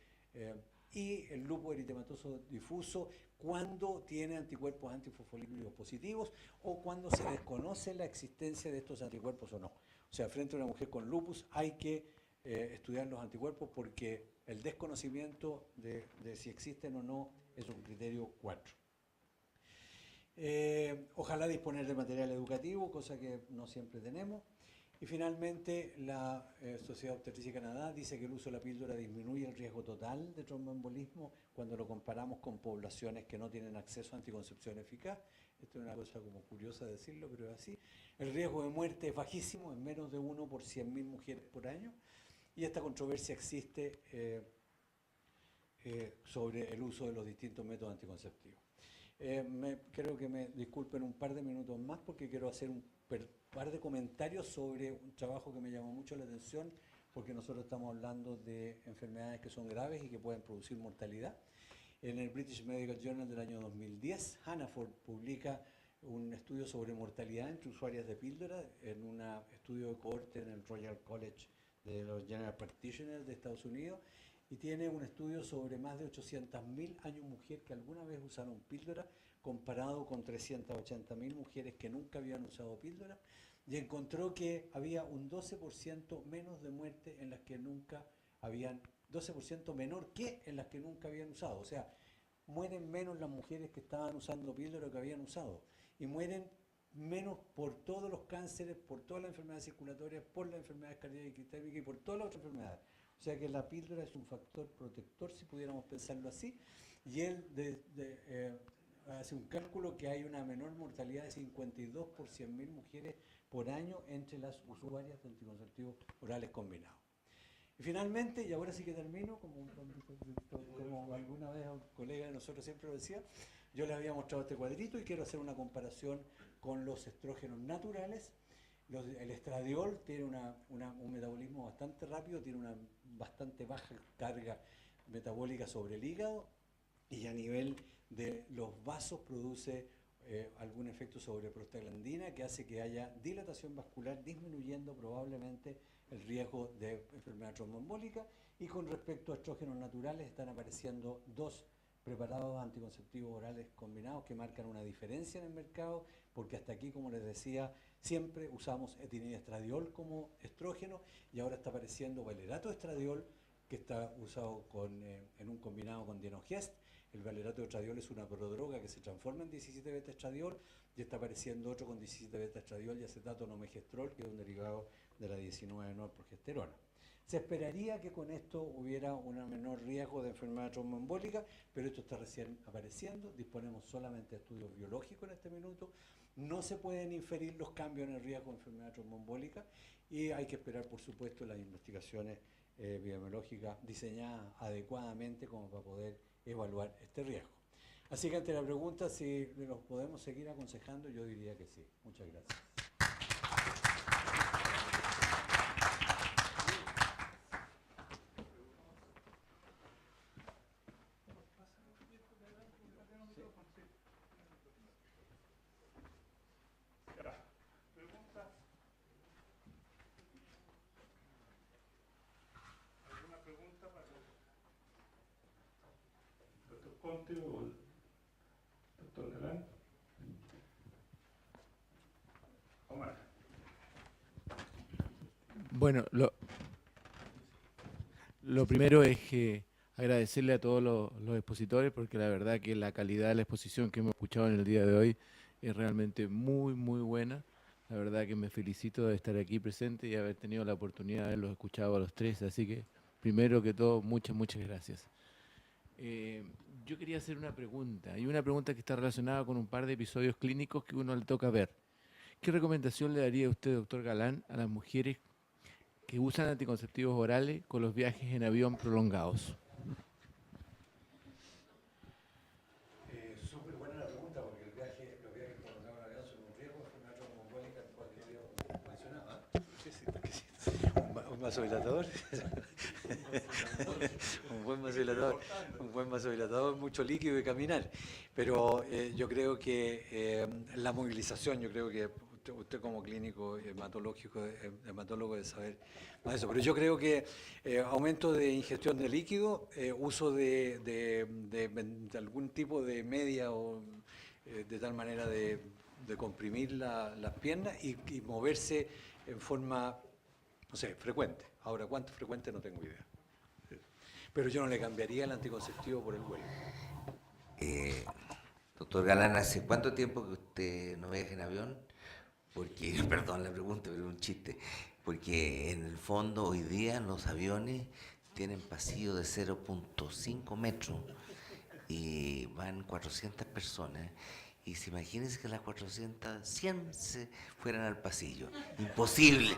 D: y el lupus eritematoso difuso cuando tiene anticuerpos antifosfolípicos positivos o cuando se desconoce la existencia de estos anticuerpos o no. O sea, frente a una mujer con lupus hay que estudiar los anticuerpos porque el desconocimiento de si existen o no es un criterio 4. Ojalá disponer de material educativo, cosa que no siempre tenemos. Y finalmente, la Sociedad Obstetricia de Canadá dice que el uso de la píldora disminuye el riesgo total de tromboembolismo cuando lo comparamos con poblaciones que no tienen acceso a anticoncepción eficaz. Esto es una cosa como curiosa decirlo, pero es así. El riesgo de muerte es bajísimo, es menos de 1 por 100.000 mujeres por año. Y esta controversia existe sobre el uso de los distintos métodos anticonceptivos. Creo que me disculpen un par de minutos más porque quiero hacer un par de comentarios sobre un trabajo que me llamó mucho la atención porque nosotros estamos hablando de enfermedades que son graves y que pueden producir mortalidad. En el British Medical Journal del año 2010, Hannaford publica un estudio sobre mortalidad entre usuarias de píldora en un estudio de cohorte en el Royal College de los General Practitioners de Estados Unidos y tiene un estudio sobre más de 800.000 años mujer que alguna vez usaron píldora comparado con 380.000 mujeres que nunca habían usado píldora y encontró que había un 12% menos de muerte en las que nunca habían, 12% menor que en las que nunca habían usado. O sea, mueren menos las mujeres que estaban usando píldora que habían usado y mueren menos por todos los cánceres, por todas las enfermedades circulatorias, por las enfermedades cardíacas y sistémicas y por todas las otras enfermedades. O sea que la píldora es un factor protector, si pudiéramos pensarlo así, y él hace un cálculo que hay una menor mortalidad de 52 por 100.000 mujeres por año entre las usuarias de anticonceptivos orales combinados. Y finalmente, y ahora sí que termino, como alguna vez un colega de nosotros siempre lo decía, yo les había mostrado este cuadrito y quiero hacer una comparación con los estrógenos naturales. El estradiol tiene un metabolismo bastante rápido, tiene una bastante baja carga metabólica sobre el hígado y a nivel de los vasos produce algún efecto sobre prostaglandina que hace que haya dilatación vascular, disminuyendo probablemente el riesgo de enfermedad tromboembólica. Y con respecto a estrógenos naturales están apareciendo dos preparados anticonceptivos orales combinados que marcan una diferencia en el mercado, porque hasta aquí, como les decía, siempre usamos etinidiestradiol como estrógeno y ahora está apareciendo valerato estradiol que está usado en un combinado con dienogest. El valerato estradiol es una prodroga que se transforma en 17-beta-estradiol y está apareciendo otro con 17-beta-estradiol y acetato nomegestrol, que es un derivado de la 19-norprogesterona. Se esperaría que con esto hubiera un menor riesgo de enfermedad tromboembólica, pero esto está recién apareciendo, disponemos solamente de estudios biológicos en este minuto, no se pueden inferir los cambios en el riesgo de enfermedad tromboembólica y hay que esperar, por supuesto, las investigaciones epidemiológicas diseñadas adecuadamente como para poder evaluar este riesgo. Así que ante la pregunta si los podemos seguir aconsejando, yo diría que sí. Muchas gracias.
B: Conte o el doctor Galán. Omar.
A: Bueno, lo primero es que agradecerle a todos los expositores porque la verdad que la calidad de la exposición que hemos escuchado en el día de hoy es realmente muy, muy buena. La verdad que me felicito de estar aquí presente y haber tenido la oportunidad de haberlos escuchado a los tres. Así que, primero que todo, muchas, muchas gracias. Yo quería hacer una pregunta, y una pregunta que está relacionada con un par de episodios clínicos que uno le toca ver. ¿Qué recomendación le daría usted, doctor Galán, a las mujeres que usan anticonceptivos orales con los viajes en avión prolongados?
D: Súper buena la pregunta, porque los viajes prolongados en avión son un riesgo de enfermedad tromboembólica, el cual yo mencionaba. Sí, un vasodilatador. Un buen vasodilatador, mucho líquido y caminar. Pero yo creo que la movilización, yo creo que usted como clínico hematológico, hematólogo de saber más de eso. Pero yo creo que aumento de ingestión de líquido, uso de algún tipo de media o de tal manera de comprimir las piernas y moverse en forma, no sé, frecuente. Ahora, ¿cuánto frecuente? No tengo idea. Pero yo no le cambiaría el anticonceptivo por el vuelo.
C: Doctor Galán, ¿hace cuánto tiempo que usted no viaja en avión? Porque, perdón la pregunta, pero es un chiste. Porque en el fondo hoy día los aviones tienen pasillo de 0.5 metros y van 400 personas. Y se imagínense que las 400, 100 se fueran al pasillo. Imposible.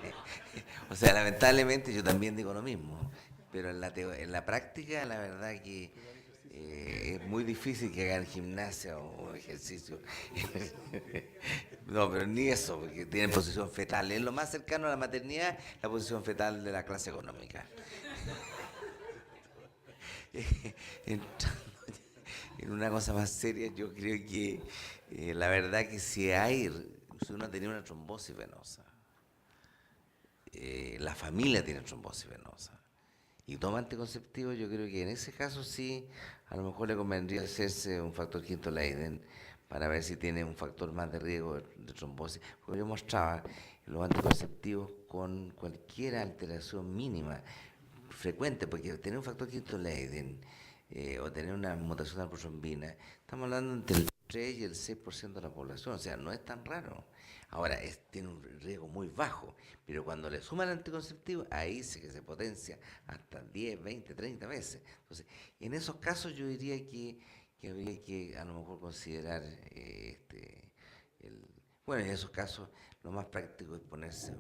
C: O sea, lamentablemente yo también digo lo mismo. Pero en la práctica, la verdad que es muy difícil que hagan gimnasia o ejercicio. No, pero ni eso, porque tienen posición fetal. Es lo más cercano a la maternidad, la posición fetal de la clase económica. Entrando en una cosa más seria, yo creo que la verdad que si uno tenía una trombosis venosa, la familia tiene trombosis venosa, y toma anticonceptivos, yo creo que en ese caso sí, a lo mejor le convendría hacerse un factor quinto Leiden para ver si tiene un factor más de riesgo de trombosis. Porque yo mostraba los anticonceptivos con cualquier alteración mínima, frecuente, porque tener un factor quinto Leiden o tener una mutación de la protrombina, estamos hablando entre el 3 y el 6% de la población, o sea, no es tan raro. Ahora, tiene un riesgo muy bajo, pero cuando le suman el anticonceptivo, ahí sí que se potencia hasta 10, 20, 30 veces. Entonces, en esos casos yo diría que habría que a lo mejor considerar, bueno, en esos casos lo más práctico es ponerse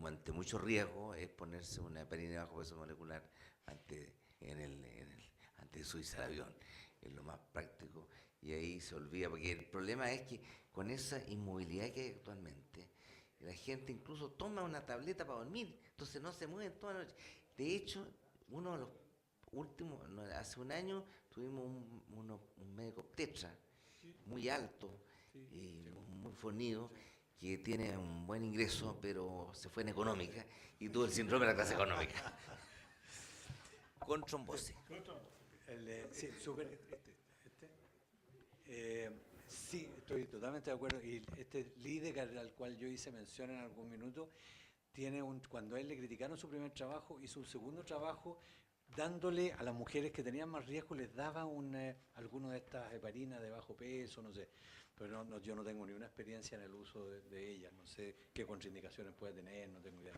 C: ante mucho riesgo, es ponerse una heparina bajo peso molecular antes de subirse al avión. Es lo más práctico y ahí se olvida, porque el problema es que con esa inmovilidad que hay actualmente, la gente incluso toma una tableta para dormir, entonces no se mueven toda la noche. De hecho, uno de los últimos, hace un año tuvimos un médico obstetra muy alto y muy fornido, que tiene un buen ingreso, pero se fue en económica y tuvo el síndrome de la clase económica. Con trombosis.
D: Sí, súper. Sí, estoy totalmente de acuerdo. Y este líder al cual yo hice mención en algún minuto, cuando a él le criticaron su primer trabajo, hizo un segundo trabajo dándole a las mujeres que tenían más riesgo, les daba alguno de estas heparinas de bajo peso, no sé. Pero yo no tengo ni una experiencia en el uso de ellas, no sé qué contraindicaciones puede tener, no tengo idea.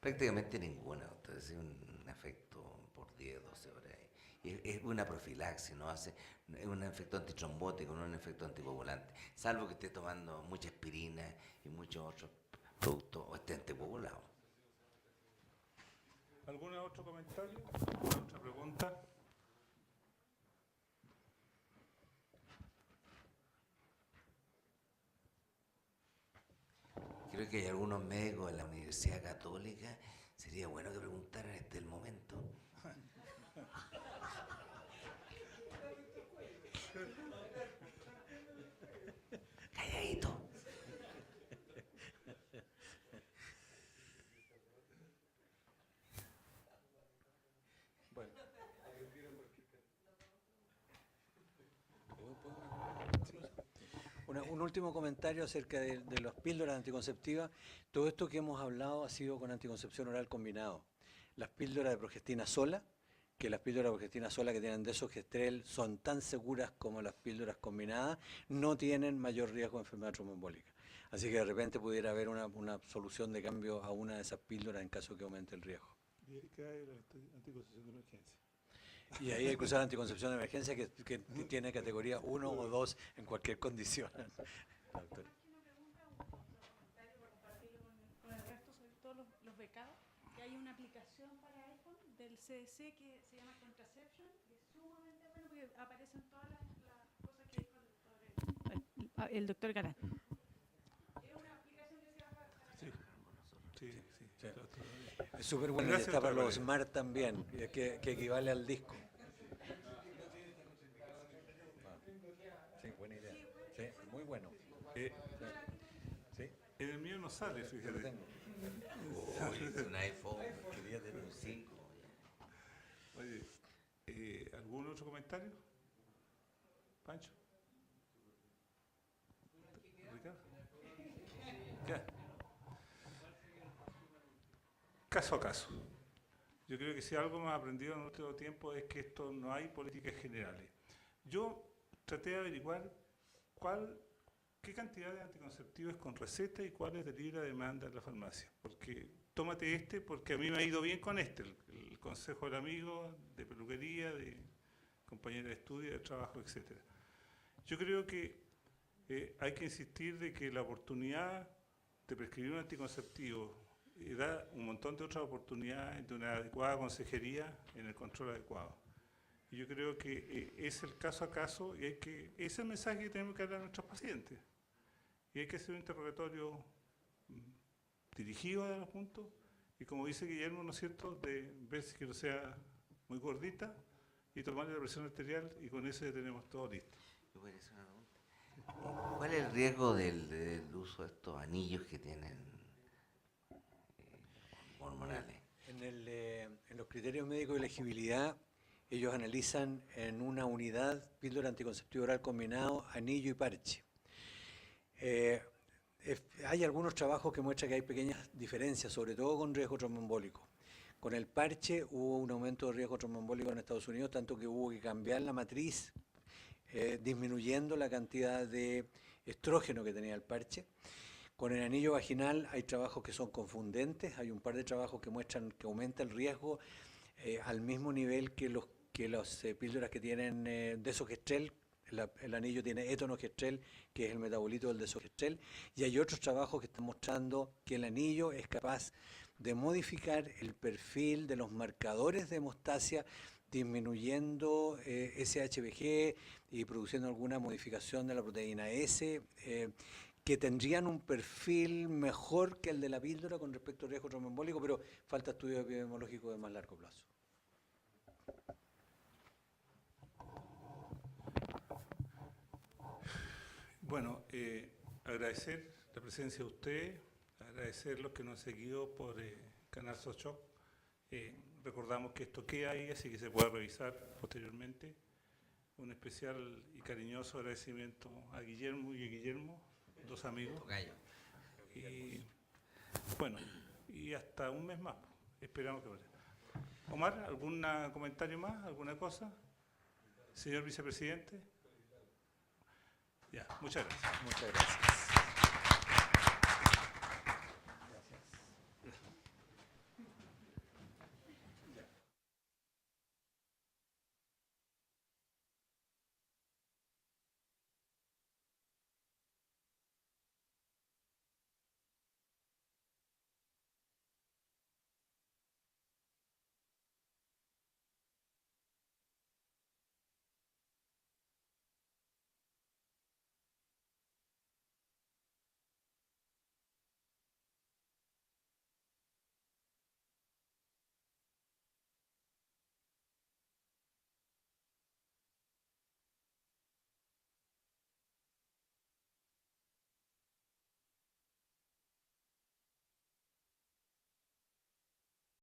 C: Prácticamente ninguna, entonces es un efecto por 10, 12 horas. Es una profilaxis, ¿no? Es un efecto antitrombótico, no un efecto anticoagulante, salvo que esté tomando mucha aspirina y muchos otros productos o esté anticoagulado.
B: ¿Algún otro comentario? ¿Alguna otra pregunta?
C: Creo que hay algunos médicos en la Universidad Católica, sería bueno que preguntaran el momento. Calladito.
D: Bueno. Un último comentario acerca de las píldoras anticonceptivas. Todo esto que hemos hablado ha sido con anticoncepción oral combinado. Las píldoras de progestina sola, que las píldoras de progestina sola que tienen desogestrel son tan seguras como las píldoras combinadas, no tienen mayor riesgo de enfermedad tromboembólica. Así que de repente pudiera haber una solución de cambio a una de esas píldoras en caso que aumente el riesgo.
B: Y ahí cae la anticoncepción de emergencia.
D: Y ahí hay que usar anticoncepción de emergencia que tiene categoría 1 o 2 en cualquier condición. Doctor.
E: Con el resto, sobre todo los becados, que hay una aplicación para iPhone del CDC que se llama Contraception, que es sumamente bueno porque aparecen todas las cosas que dijo el doctor Galán. Es una aplicación que se baja para
B: Sí.
D: Es súper bueno y está para los Smart también, que equivale al disco. Sí, buena idea. Sí, muy bueno. ¿Sí?
B: En el mío no sale,
D: Yo lo
B: fíjate.
D: tengo.
C: Uy, un iPhone, quería tener un 5.
B: Oye, ¿algún otro comentario? Pancho. Ricardo. Ya. Caso a caso. Yo creo que si algo hemos aprendido en nuestro tiempo es que esto no hay políticas generales. Yo traté de averiguar qué cantidad de anticonceptivos con receta y cuál es de libre demanda en la farmacia. Porque tómate este porque a mí me ha ido bien con este, el consejo del amigo, de peluquería, de compañera de estudio, de trabajo, etc. Yo creo que hay que insistir de que la oportunidad de prescribir un anticonceptivo da un montón de otras oportunidades de una adecuada consejería en el control adecuado. Y yo creo que es el caso a caso y ese es el mensaje que tenemos que dar a nuestros pacientes. Y hay que hacer un interrogatorio dirigido a los puntos y, como dice Guillermo, ¿no es cierto?, de ver si que no sea muy gordita y tomarle la presión arterial y con eso ya tenemos todo listo.
C: Yo voy a hacer una pregunta. ¿Cuál es el riesgo del uso de estos anillos que tienen hormonales?
D: En los criterios médicos de elegibilidad, ellos analizan en una unidad píldora anticonceptivo oral combinado, anillo y parche. Hay algunos trabajos que muestran que hay pequeñas diferencias, sobre todo con riesgo tromboembólico. Con el parche hubo un aumento de riesgo tromboembólico en Estados Unidos, tanto que hubo que cambiar la matriz, disminuyendo la cantidad de estrógeno que tenía el parche. Con el anillo vaginal hay trabajos que son confundentes, hay un par de trabajos que muestran que aumenta el riesgo al mismo nivel que las píldoras que tienen desogestrel. El anillo tiene etonogestrel, que es el metabolito del desogestrel, y hay otros trabajos que están mostrando que el anillo es capaz de modificar el perfil de los marcadores de hemostasia, disminuyendo SHBG y produciendo alguna modificación de la proteína S, que tendrían un perfil mejor que el de la píldora con respecto al riesgo tromboembólico, pero falta estudio epidemiológico de más largo plazo.
B: Bueno, agradecer la presencia de ustedes, agradecer los que nos han seguido por Canal Sochoc. Recordamos que esto queda ahí, así que se puede revisar posteriormente. Un especial y cariñoso agradecimiento a Guillermo y a Guillermo, dos amigos. Y bueno, y hasta un mes más. Esperamos que vaya. Omar, ¿algún comentario más? ¿Alguna cosa? Señor vicepresidente. Ya, muchas gracias.
D: Muchas gracias.